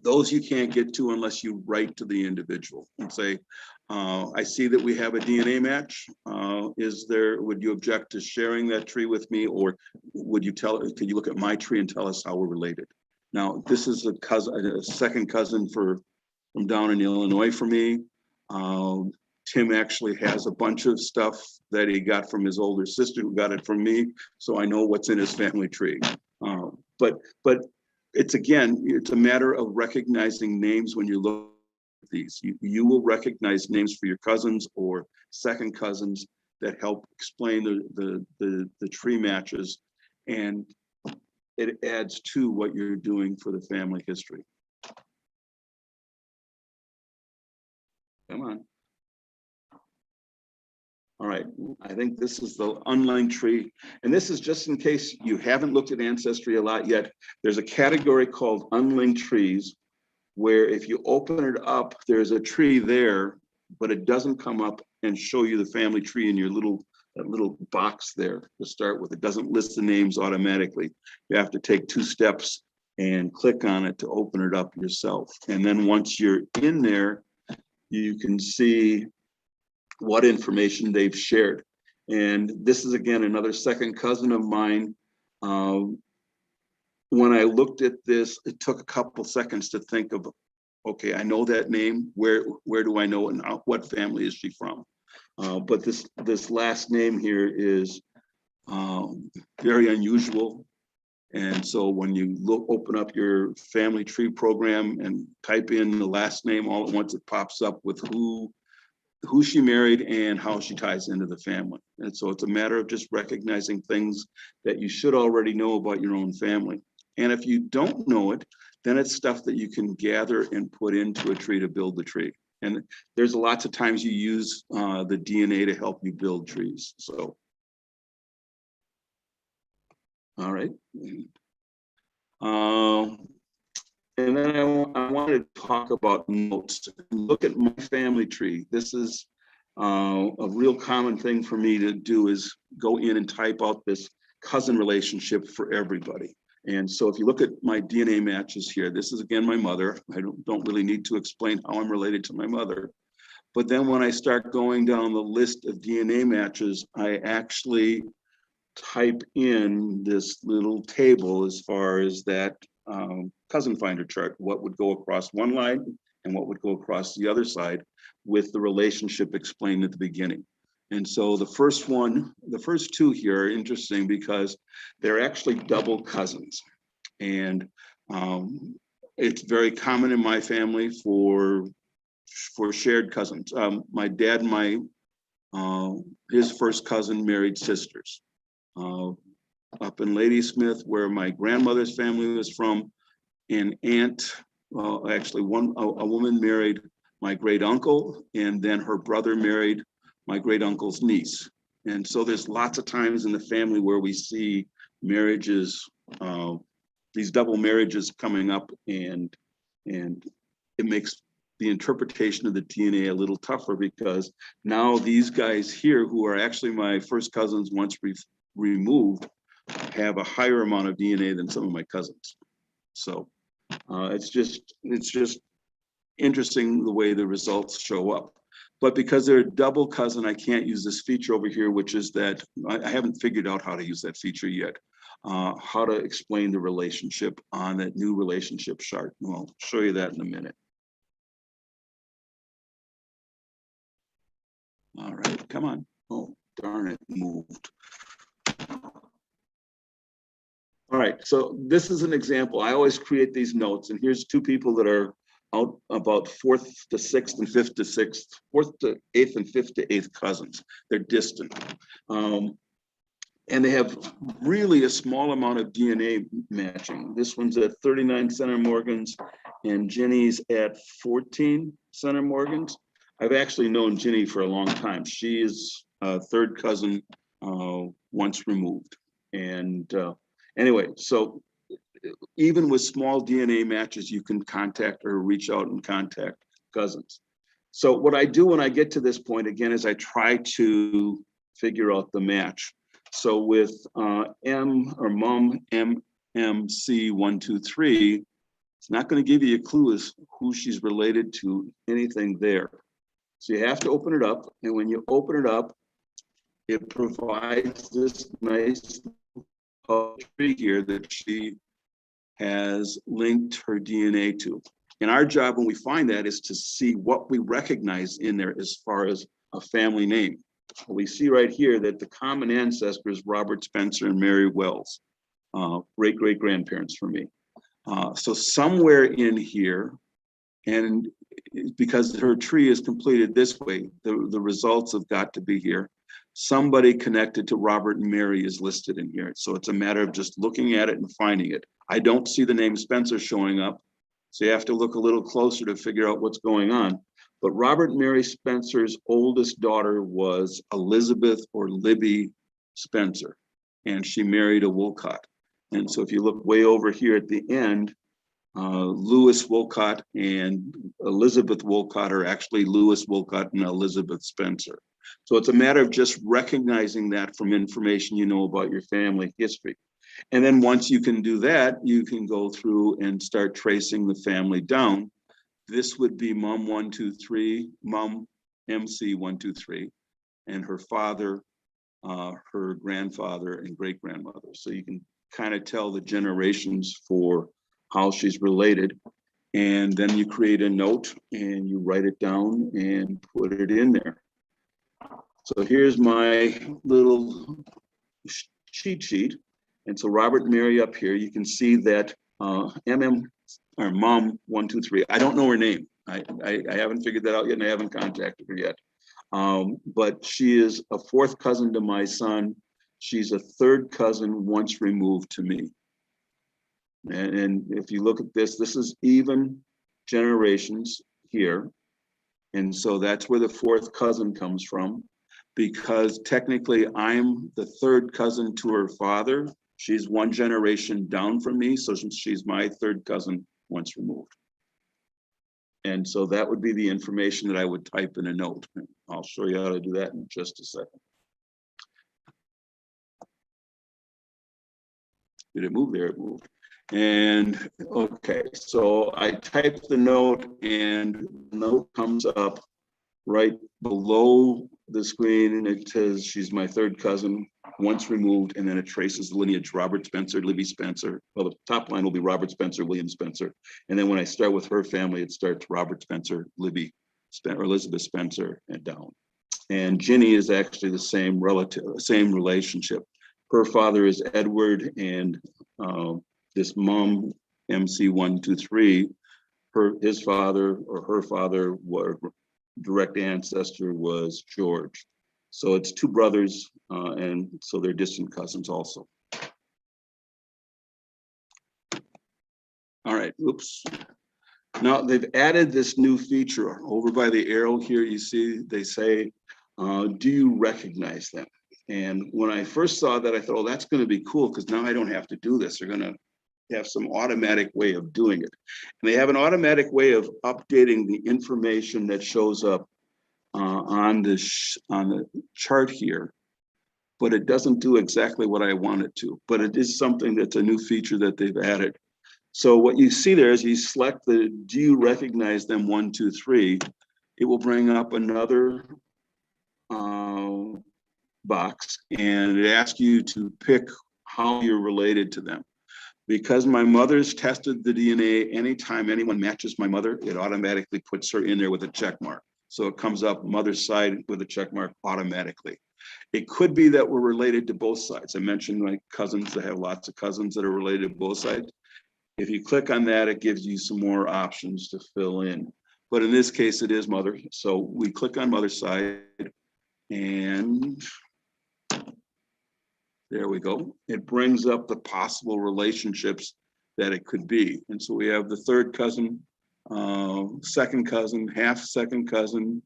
S2: those you can't get to unless you write to the individual and say, I see that we have a DNA match. Would you object to sharing that tree with me? Or could you look at my tree and tell us how we're related? Now, this is a second cousin from down in Illinois for me. Tim actually has a bunch of stuff that he got from his older sister who got it from me. So I know what's in his family tree. But it's a matter of recognizing names when you look at these. You will recognize names for your cousins or second cousins that help explain the tree matches, and it adds to what you're doing for the family history. Come on. All right, I think this is the unlinked tree. And this is just in case you haven't looked at Ancestry a lot yet. There's a category called unlinked trees, where if you open it up, there's a tree there, but it doesn't come up and show you the family tree in your that little box there to start with. It doesn't list the names automatically. You have to take 2 steps and click on it to open it up yourself. And then once you're in there, you can see what information they've shared. And this is, again, another second cousin of mine. When I looked at this, it took a couple seconds to think of, okay, I know that name. Where do I know it now? What family is she from? But this last name here is very unusual. And so when you open up your family tree program and type in the last name, all at once it pops up with who she married and how she ties into the family. And so it's a matter of just recognizing things that you should already know about your own family. And if you don't know it, then it's stuff that you can gather and put into a tree to build the tree. And there's lots of times you use the DNA to help you build trees. So, all right. And then I wanted to talk about notes. Look at my family tree. This is a real common thing for me to do, is go in and type out this cousin relationship for everybody. And so if you look at my DNA matches here, this is again my mother. I don't really need to explain how I'm related to my mother. But then when I start going down the list of DNA matches, I actually type in this little table as far as that cousin finder chart, what would go across one line and what would go across the other side, with the relationship explained at the beginning. And so the first 2 here are interesting because they're actually double cousins. And it's very common in my family for shared cousins. My dad and his first cousin married sisters. Up in Ladysmith, where my grandmother's family was from, an aunt, actually a woman married my great uncle, and then her brother married my great uncle's niece. And so there's lots of times in the family where we see marriages, these double marriages coming up, and it makes the interpretation of the DNA a little tougher, because now these guys here, who are actually my first cousins once removed, have a higher amount of DNA than some of my cousins. So it's just interesting the way the results show up. But because they're a double cousin, I can't use this feature over here, which is that I haven't figured out how to use that feature yet. How to explain the relationship on that new relationship chart. Well, I'll show you that in a minute. All right, come on. Oh, darn it, moved. All right, so this is an example. I always create these notes, and here's two people that are out about 4th to 6th and 5th to 6th, 4th to 8th and 5th to 8th cousins. They're distant. And they have really a small amount of DNA matching. This one's at 39 centimorgans, and Jenny's at 14 centimorgans. I've actually known Jenny for a long time. She is a third cousin once removed. And anyway, so even with small DNA matches, you can contact or reach out and contact cousins. So what I do when I get to this point, again, is I try to figure out the match. So with M or Mom MMC123, it's not going to give you a clue as who she's related to, anything there. So you have to open it up, and when you open it up, it provides this nice tree here that she has linked her DNA to. And our job when we find that is to see what we recognize in there as far as a family name. We see right here that the common ancestor is Robert Spencer and Mary Wells, great-great-grandparents for me. So somewhere in here, and because her tree is completed this way, the results have got to be here. Somebody connected to Robert and Mary is listed in here. So it's a matter of just looking at it and finding it. I don't see the name Spencer showing up, so you have to look a little closer to figure out what's going on. But Robert and Mary Spencer's oldest daughter was Elizabeth or Libby Spencer, and she married a Wolcott. And so if you look way over here at the end, Lewis Wolcott and Elizabeth Wolcott are actually Lewis Wolcott and Elizabeth Spencer. So it's a matter of just recognizing that from information you know about your family history. And then once you can do that, you can go through and start tracing the family down. This would be Mom 123, Mom MC 123, and her father, her grandfather, and great-grandmother. So you can kind of tell the generations for how she's related. And then you create a note and you write it down and put it in there. So here's my little cheat sheet. And so Robert and Mary up here, you can see that MM or Mom 123. I don't know her name. I haven't figured that out yet, and I haven't contacted her yet. But she is a fourth cousin to my son. She's a third cousin once removed to me. And if you look at this, this is even generations here. And so that's where the fourth cousin comes from, because technically I'm the third cousin to her father. She's one generation down from me, so she's my third cousin once removed. And so that would be the information that I would type in a note. I'll show you how to do that in just a second. Did it move? There it moved. And okay, so I type the note and the note comes up right below the screen, and it says she's my third cousin once removed, and then it traces the lineage: Robert Spencer, Libby Spencer. Well, the top line will be Robert Spencer, William Spencer. And then when I start with her family, it starts Robert Spencer, Libby Spencer, or Elizabeth Spencer, and down. And Ginny is actually the same relationship. Her father is Edward, and this Mom MC123, his father or her father were direct ancestor was George. So it's two brothers, and so they're distant cousins also. All right, oops. Now they've added this new feature over by the arrow here. You see, they say, do you recognize them? And when I first saw that, I thought, oh, that's going to be cool because now I don't have to do this. They're going to have some automatic way of doing it. And they have an automatic way of updating the information that shows up on the chart here, but it doesn't do exactly what I want it to. But it is something that's a new feature that they've added. So what you see there is you select the, do you recognize them 1, 2, 3? It will bring up another box and it asks you to pick how you're related to them. Because my mother's tested the DNA, anytime anyone matches my mother, it automatically puts her in there with a check mark. So it comes up mother's side with a check mark automatically. It could be that we're related to both sides. I mentioned my cousins, I have lots of cousins that are related to both sides. If you click on that, it gives you some more options to fill in. But in this case, it is mother. So we click on mother's side and there we go. It brings up the possible relationships that it could be. And so we have the third cousin, second cousin, half second cousin,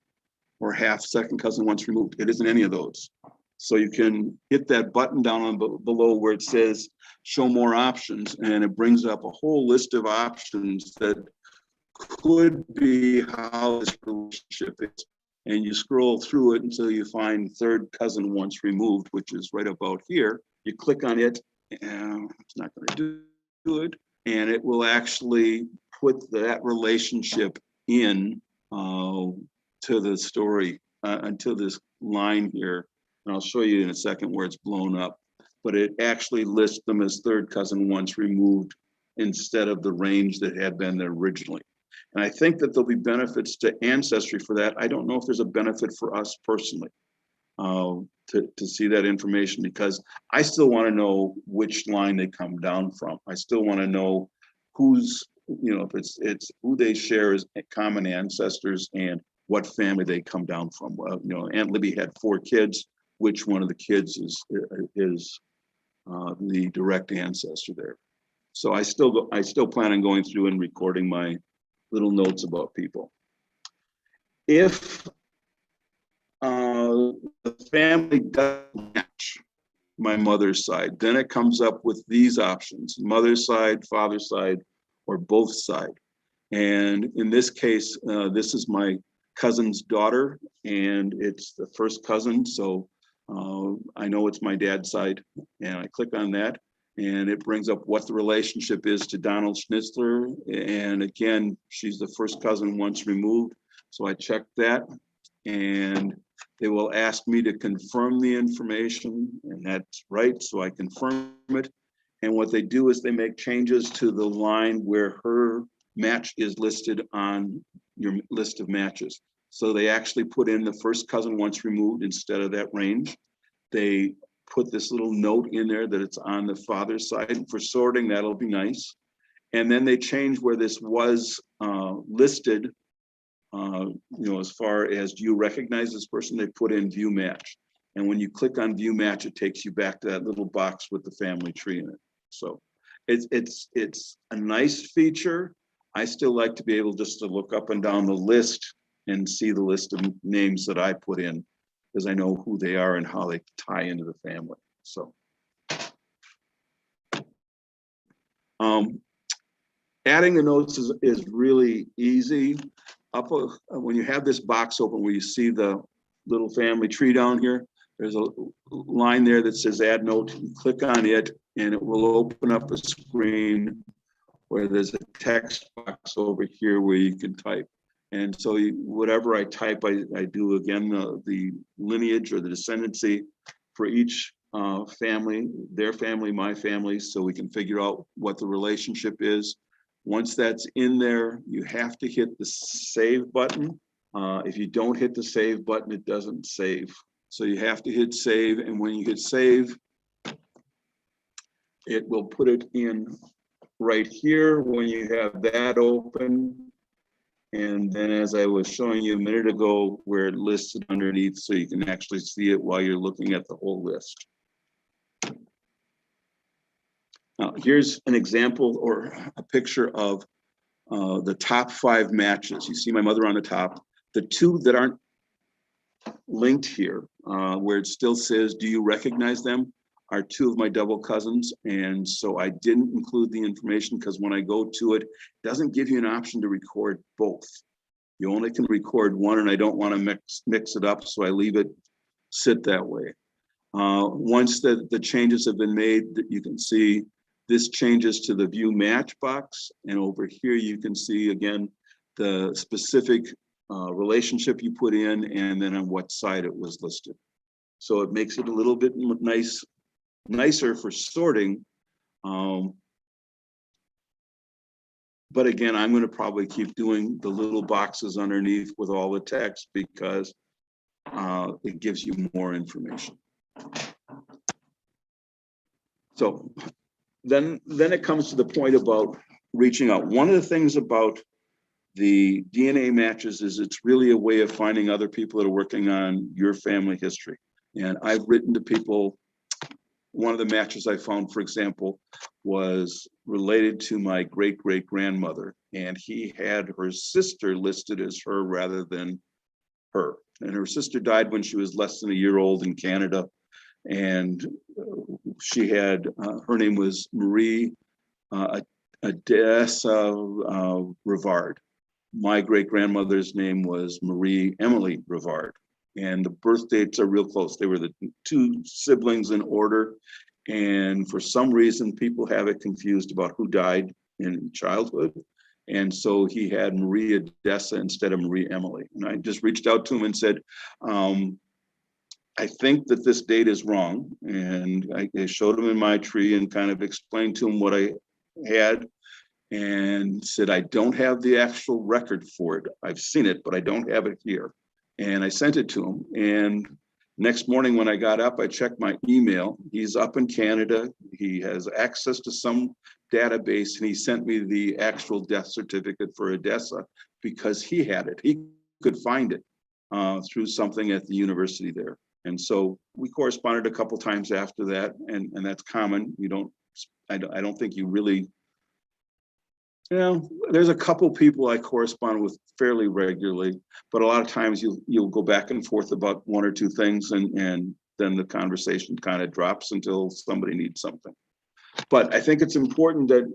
S2: or half second cousin once removed. It isn't any of those. So you can hit that button down on below where it says show more options, and it brings up a whole list of options that could be how this relationship is. And you scroll through it until you find third cousin once removed, which is right about here. You click on it, and it's not going to do it, and it will actually put that relationship in to the story until this line here. And I'll show you in a second where it's blown up. But it actually lists them as third cousin once removed instead of the range that had been there originally. And I think that there'll be benefits to Ancestry for that. I don't know if there's a benefit for us personally to see that information, because I still want to know which line they come down from. I still want to know who's, you know, if it's who they share as common ancestors and what family they come down from. You know, Aunt Libby had 4 kids. Which one of the kids is the direct ancestor there? So I still plan on going through and recording my little notes about people. If the family doesn't match my mother's side, then it comes up with these options: mother's side, father's side, or both side. And in this case, this is my cousin's daughter, and it's the first cousin. So I know it's my dad's side, and I click on that, and it brings up what the relationship is to Donald Schnitzler. And again, she's the first cousin once removed. So I checked that, and it will ask me to confirm the information, and that's right. So I confirm it. And what they do is they make changes to the line where her match is listed on your list of matches. So they actually put in the first cousin once removed instead of that range. They put this little note in there that it's on the father's side. For sorting, that'll be nice. And then they change where this was listed, you know, as far as do you recognize this person, they put in view match. And when you click on view match, it takes you back to that little box with the family tree in it. So it's a nice feature. I still like to be able just to look up and down the list and see the list of names that I put in, because I know who they are and how they tie into the family. So adding the notes is really easy. When you have this box open where you see the little family tree down here, there's a line there that says add note. You click on it and it will open up a screen where there's a text box over here where you can type. And so whatever I type, I do again the lineage or the descendancy for each family, their family, my family, so we can figure out what the relationship is. Once that's in there, you have to hit the save button. If you don't hit the save button, it doesn't save. So you have to hit save, and when you hit save, it will put it in right here when you have that open. And then as I was showing you a minute ago, where it listed underneath, so you can actually see it while you're looking at the whole list. Now, here's an example or a picture of the top 5 matches. You see my mother on the top. The 2 that aren't linked here, where it still says, do you recognize them, are two of my double cousins. And so I didn't include the information because when I go to it, it doesn't give you an option to record both. You only can record one, and I don't want to mix it up, so I leave it sit that way. Once the changes have been made, you can see this changes to the view match box, and over here you can see again the specific relationship you put in and then on what side it was listed. So it makes it a little bit nicer for sorting. But again, I'm going to probably keep doing the little boxes underneath with all the text because it gives you more information. So then it comes to the point about reaching out. One of the things about the DNA matches is it's really a way of finding other people that are working on your family history. And I've written to people. One of the matches I found, for example, was related to my great-great-grandmother, and he had her sister listed as her rather than her. And her sister died when she was less than a year old in Canada. And she had, her name was Marie Adessa Rivard. My great-grandmother's name was Marie Emily Rivard. And the birth dates are real close. They were the two siblings in order. And for some reason, people have it confused about who died in childhood. And so he had Marie Adessa instead of Marie Emily. And I just reached out to him and said, I think that this date is wrong. And I showed him in my tree and kind of explained to him what I had and said, I don't have the actual record for it. I've seen it, but I don't have it here. And I sent it to him. And next morning when I got up, I checked my email. He's up in Canada. He has access to some database, and he sent me the actual death certificate for Odessa because he had it. He could find it through something at the university there. And so we corresponded a couple times after that, and that's common. I don't think you really, there's a couple people I correspond with fairly regularly, but a lot of times you'll go back and forth about one or two things, and then the conversation kind of drops until somebody needs something. But I think it's important that,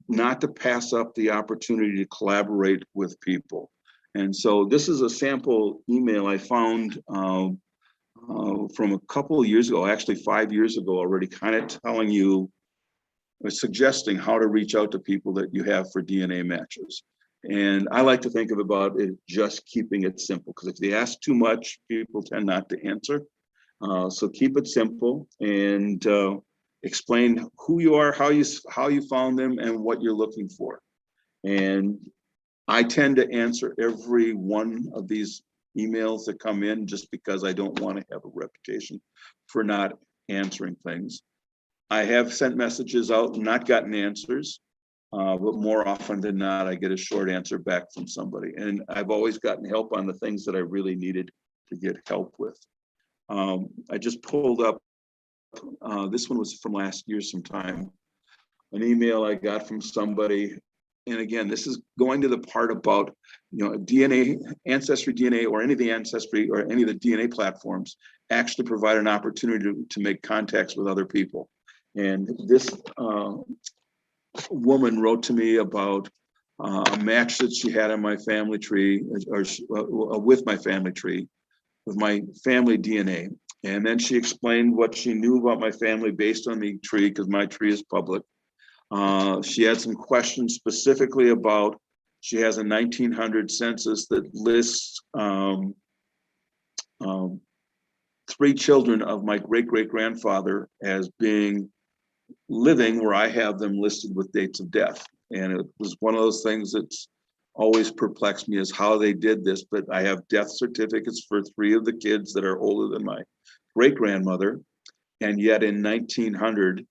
S2: not to pass up the opportunity to collaborate with people. And so this is a sample email I found from a couple of years ago, actually 5 years ago already, kind of telling you, suggesting how to reach out to people that you have for DNA matches. And I like to think about it just keeping it simple, because if they ask too much, people tend not to answer. So keep it simple and explain who you are, how you found them, and what you're looking for. And I tend to answer every one of these emails that come in just because I don't want to have a reputation for not answering things. I have sent messages out and not gotten answers, but more often than not, I get a short answer back from somebody. And I've always gotten help on the things that I really needed to get help with. I just pulled up, this one was from last year sometime, an email I got from somebody. And again, this is going to the part about, DNA, Ancestry DNA, or any of the Ancestry or any of the DNA platforms actually provide an opportunity to make contacts with other people. And this woman wrote to me about a match that she had on my family tree, or with my family tree, with my family DNA. And then she explained what she knew about my family based on the tree, because my tree is public. She had some questions specifically about, she has a 1900 census that lists 3 children of my great-great-grandfather as being living, where I have them listed with dates of death. And it was one of those things that's always perplexed me, is how they did this. But I have death certificates for 3 of the kids that are older than my great-grandmother. And yet in 1900,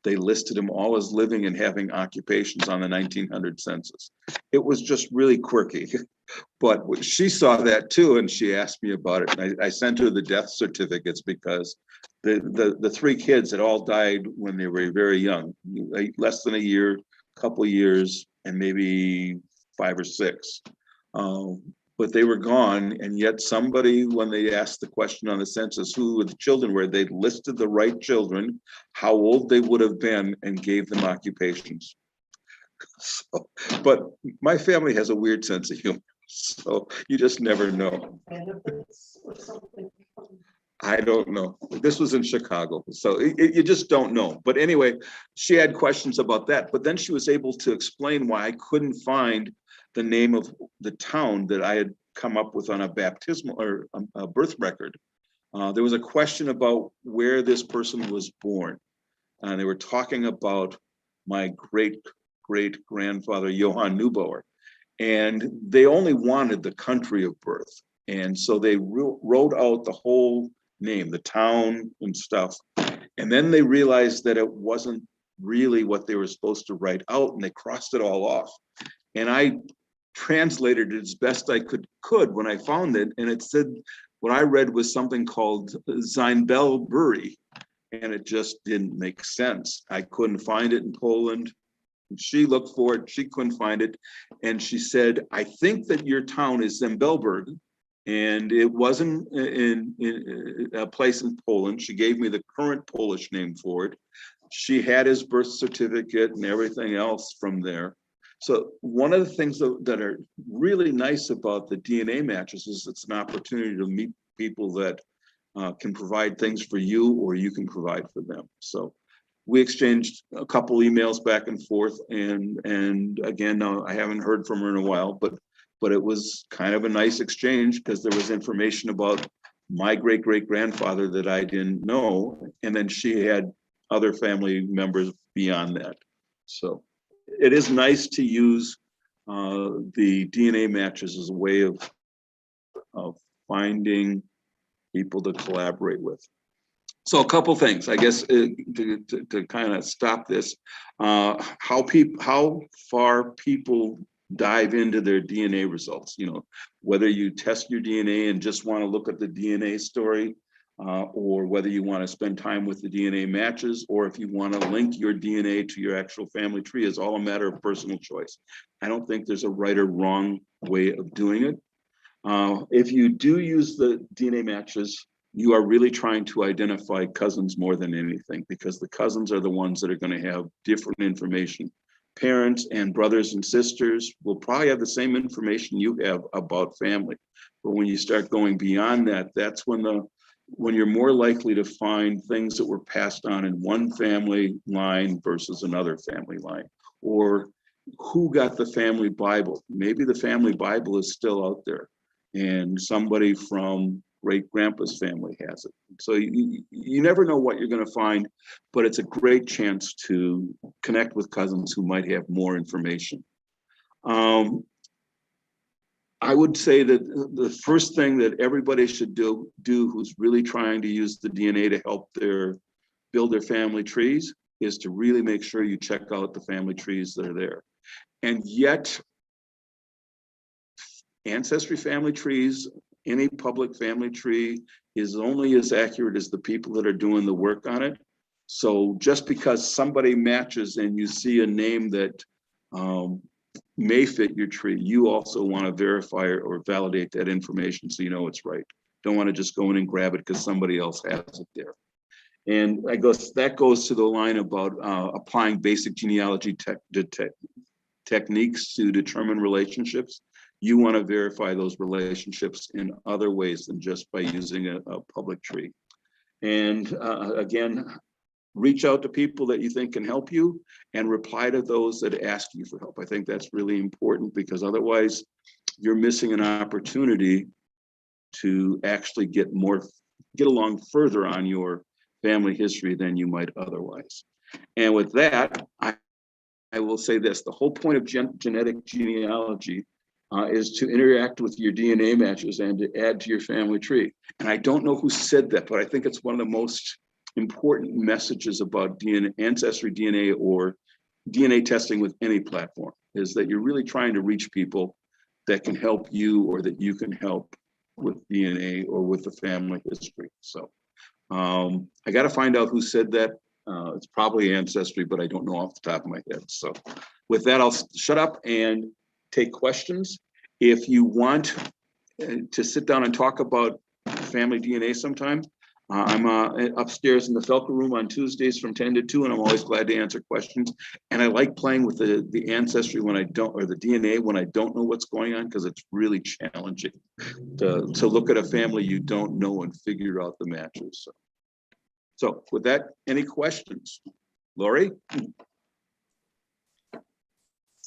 S2: they listed them all as living and having occupations on the 1900 census. It was just really quirky. But she saw that too, and she asked me about it. And I sent her the death certificates because the 3 kids had all died when they were very young, less than a year, couple years, and maybe 5 or 6.
S4: but they were gone. And yet somebody, when they asked the question on the census, who the children were, they listed the right children, how old they would have been, and gave them occupations. So, but my family has a weird sense of humor, so you just never know. I don't know. This was in Chicago, so you just don't know. But anyway, she had questions about that, but then she was able to explain why I couldn't find the name of the town that I had come up with on a baptismal or a birth record. There was a question about where this person was born, and they were talking about my great-great-grandfather, Johann Neubauer, and they only wanted the country of birth. And so they wrote out the whole name, the town and stuff. And then they realized that it wasn't really what they were supposed to write out, and they crossed it all off. And I translated it as best I could when I found it. And it said, what I read was something called Zeinbelbury, and it just didn't make sense. I couldn't find it in Poland. She looked for it, she couldn't find it. And she said, I think that your town is Zembelberg. And it wasn't in a place in Poland. She gave me the current Polish name for it. She had his birth certificate and everything else from there. So one of the things that are really nice about the DNA matches is it's an opportunity to meet people that can provide things for you, or you can provide for them. So we exchanged a couple emails back and forth, and again, I haven't heard from her in a while, but it was kind of a nice exchange because there was information about my great-great-grandfather that I didn't know, and then she had other family members beyond that. So it is nice to use the DNA matches as a way of finding people to collaborate with. So a couple things, I guess, to kind of stop this, how far people dive into their DNA results, whether you test your DNA and just want to look at the DNA story, or whether you want to spend time with the DNA matches, or if you want to link your DNA to your actual family tree, is all a matter of personal choice. I don't think there's a right or wrong way of doing it. If you do use the DNA matches, you are really trying to identify cousins more than anything, because the cousins are the ones that are going to have different information. Parents and brothers and sisters will probably have the same information you have about family. But when you start going beyond that, that's when you're more likely to find things that were passed on in one family line versus another family line. Or who got the family Bible? Maybe the family Bible is still out there, and somebody from great grandpa's family has it. So you never know what you're going to find, but it's a great chance to connect with cousins who might have more information. I would say that the first thing that everybody should do who's really trying to use the DNA to help build their family trees is to really make sure you check out the family trees that are there. And yet, Ancestry family trees, any public family tree, is only as accurate as the people that are doing the work on it. So just because somebody matches and you see a name that may fit your tree, you also want to verify or validate that information so you know it's right. Don't want to just go in and grab it because somebody else has it there. And I guess that goes to the line about applying basic genealogy techniques to determine relationships. You want to verify those relationships in other ways than just by using a public tree. And again, reach out to people that you think can help you and reply to those that ask you for help. I think that's really important, because otherwise you're missing an opportunity to actually get along further on your family history than you might otherwise. And with that, I will say this: the whole point of genetic genealogy is to interact with your DNA matches and to add to your family tree. And I don't know who said that, but I think it's one of the most important messages about Ancestry DNA or DNA testing with any platform, is that you're really trying to reach people that can help you, or that you can help with DNA or with the family history. So I got to find out who said that. It's probably Ancestry, but I don't know off the top of my head. So with that, I'll shut up and take questions. If you want to sit down and talk about family DNA sometime. I'm upstairs in the Felker room on Tuesdays from 10 to 2, and I'm always glad to answer questions. And I like playing with the ancestry when I don't, or the DNA when I don't know what's going on, because it's really challenging to look at a family you don't know and figure out the matches. So with that, any questions? Lori?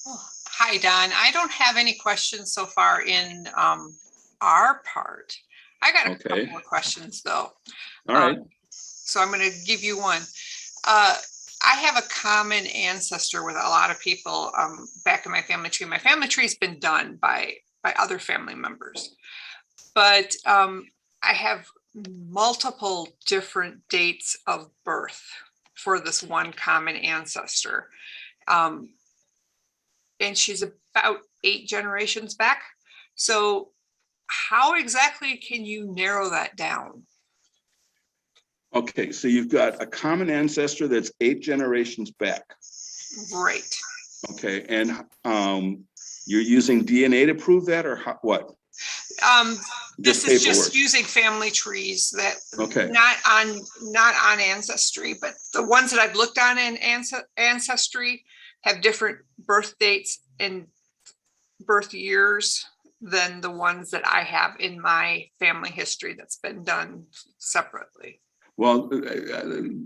S1: Hi, Don. I don't have any questions so far in our part. I got a couple more questions though.
S4: All right.
S1: So I'm going to give you one. I have a common ancestor with a lot of people back in my family tree. My family tree has been done by other family members, but I have multiple different dates of birth for this one common ancestor. And she's about 8 generations back. So how exactly can you narrow that down?
S2: Okay, so you've got a common ancestor that's 8 generations back.
S1: Right.
S2: Okay, and you're using DNA to prove that, or what?
S1: This is just using family trees that not on Ancestry, but the ones that I've looked on in Ancestry have different birth dates and birth years than the ones that I have in my family history that's been done separately.
S2: Well,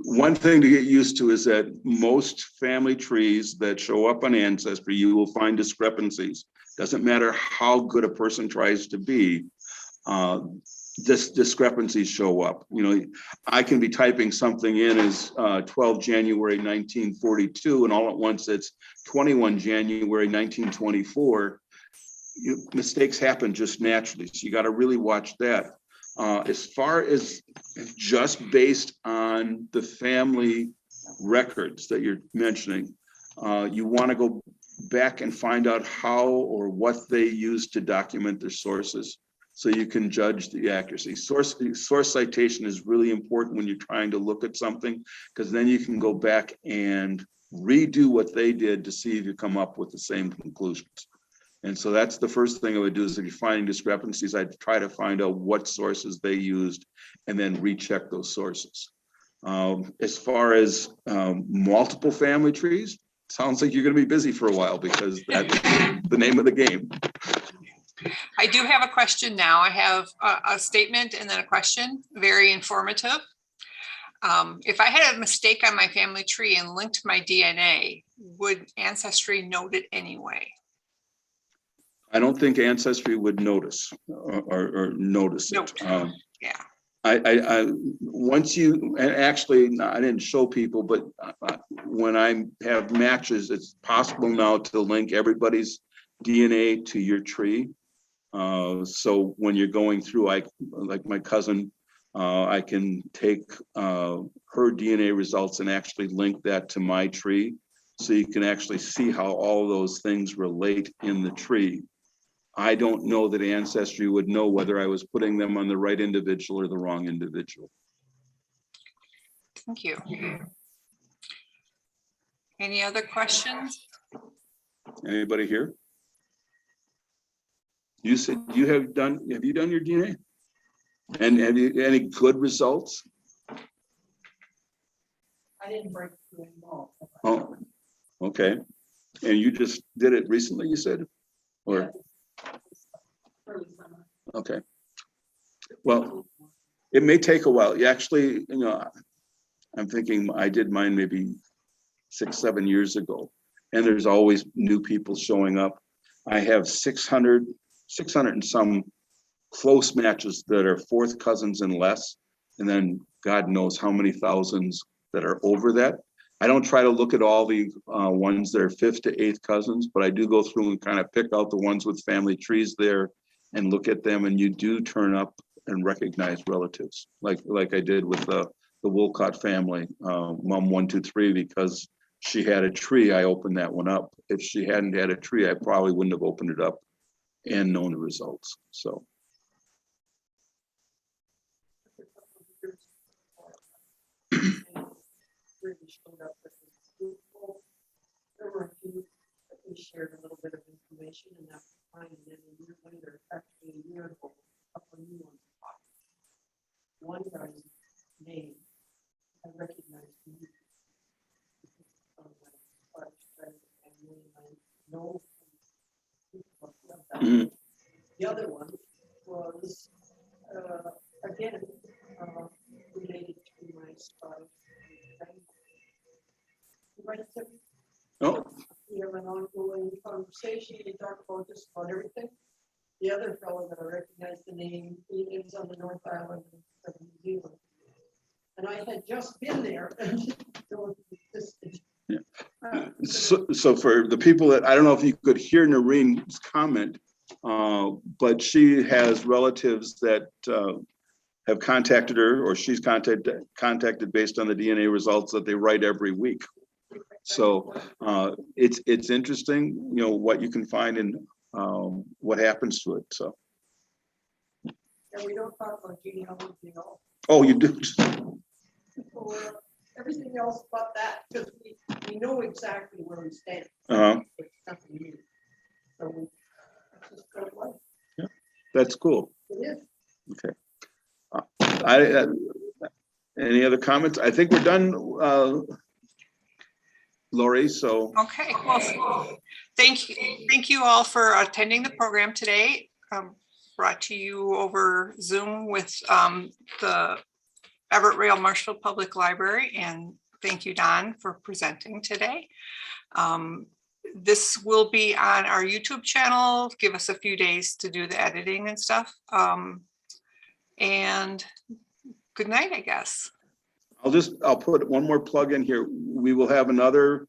S2: one thing to get used to is that most family trees that show up on Ancestry, you will find discrepancies. Doesn't matter how good a person tries to be, discrepancies show up. You know, I can be typing something in as 12 January 1942, and all at once it's 21 January 1924. Mistakes happen just naturally, so you got to really watch that. As far as just based on the family records that you're mentioning, you want to go back and find out how or what they use to document their sources, so you can judge the accuracy. Source citation is really important when you're trying to look at something, because then you can go back and redo what they did to see if you come up with the same conclusions. And so that's the first thing I would do, is if you're finding discrepancies, I'd try to find out what sources they used and then recheck those sources. As far as multiple family trees, sounds like you're going to be busy for a while, because that's the name of the game.
S1: I do have a question now. I have a statement and then a question, very informative. If I had a mistake on my family tree and linked my DNA, would Ancestry note it anyway?
S2: I don't think Ancestry would notice or notice it.
S1: Yeah.
S2: I once you, and actually I didn't show people, but when I have matches, it's possible now to link everybody's DNA to your tree. So when you're going through, like my cousin, I can take her DNA results and actually link that to my tree, so you can actually see how all those things relate in the tree. I don't know that Ancestry would know whether I was putting them on the right individual or the wrong individual.
S1: Thank you. Any other questions?
S2: Anybody here? You said you have you done your DNA? And have you any good results?
S3: I didn't break through involved.
S2: Oh, okay. And you just did it recently, you said? Or okay. Well, it may take a while. You actually, you know, I'm thinking I did mine maybe 6-7 years ago, and there's always new people showing up. I have 600 and some close matches that are 4th cousins and less, and then God knows how many thousands that are over that. I don't try to look at all the ones that are 5th to 8th cousins, but I do go through and kind of pick out the ones with family trees there and look at them, and you do turn up and recognize relatives, like I did with the Wolcott family, mom 1, 2, 3, because she had a tree. I opened that one up. If she hadn't had a tree, I probably wouldn't have opened it up and known the results. So.
S3: There were a few that we shared a little bit of information, and that time, and then a year later, actually a year ago, a couple of new ones popped. One guy's name, I recognized him. No.
S2: Mhm.
S3: The other one was, again, related to my spouse. Right, so
S2: Oh,
S3: we have an ongoing conversation, we talk about just about everything. The other fellow that I recognize the name, he lives on the North Island of New Zealand. And I had just been there and so this.
S2: so for the people that, I don't know if you could hear Noreen's comment, but she has relatives that have contacted her, or she's contacted based on the DNA results that they write every week. So it's interesting, you know, what you can find and what happens to it. So.
S3: And we don't talk about genealogy at all.
S2: Oh, you do.
S3: Or everything else but that, because we know exactly where we stand. It's nothing new. So we just go like.
S2: Yeah, that's cool.
S3: It is.
S2: Okay. Any other comments? I think we're done, Lori. So.
S1: Okay, well, thank you all for attending the program today. Brought to you over Zoom with the Everett Rail Marshfield Public Library, and thank you, Don, for presenting today. This will be on our YouTube channel. Give us a few days to do the editing and stuff. And good night, I guess.
S2: I'll put one more plug in here. We will have another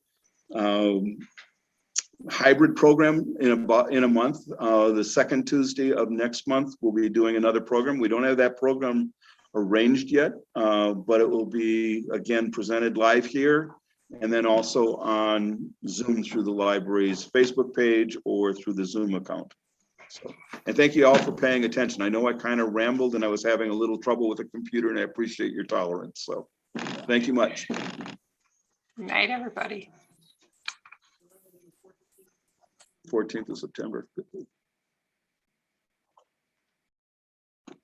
S2: hybrid program in a month. The second Tuesday of next month, we'll be doing another program. We don't have that program arranged yet, but it will be again presented live here and then also on Zoom through the library's Facebook page or through the Zoom account. So, and thank you all for paying attention. I know I kind of rambled and I was having a little trouble with the computer, and I appreciate your tolerance. So thank you much.
S1: Good night, everybody.
S2: 14th of September.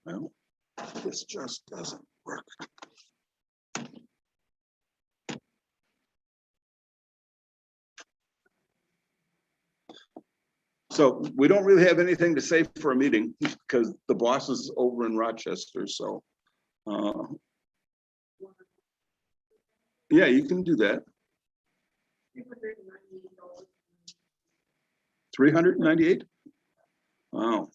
S2: Well, this just doesn't work. So we don't really have anything to say for a meeting because the boss is over in Rochester. So yeah, you can do that. $398. Wow.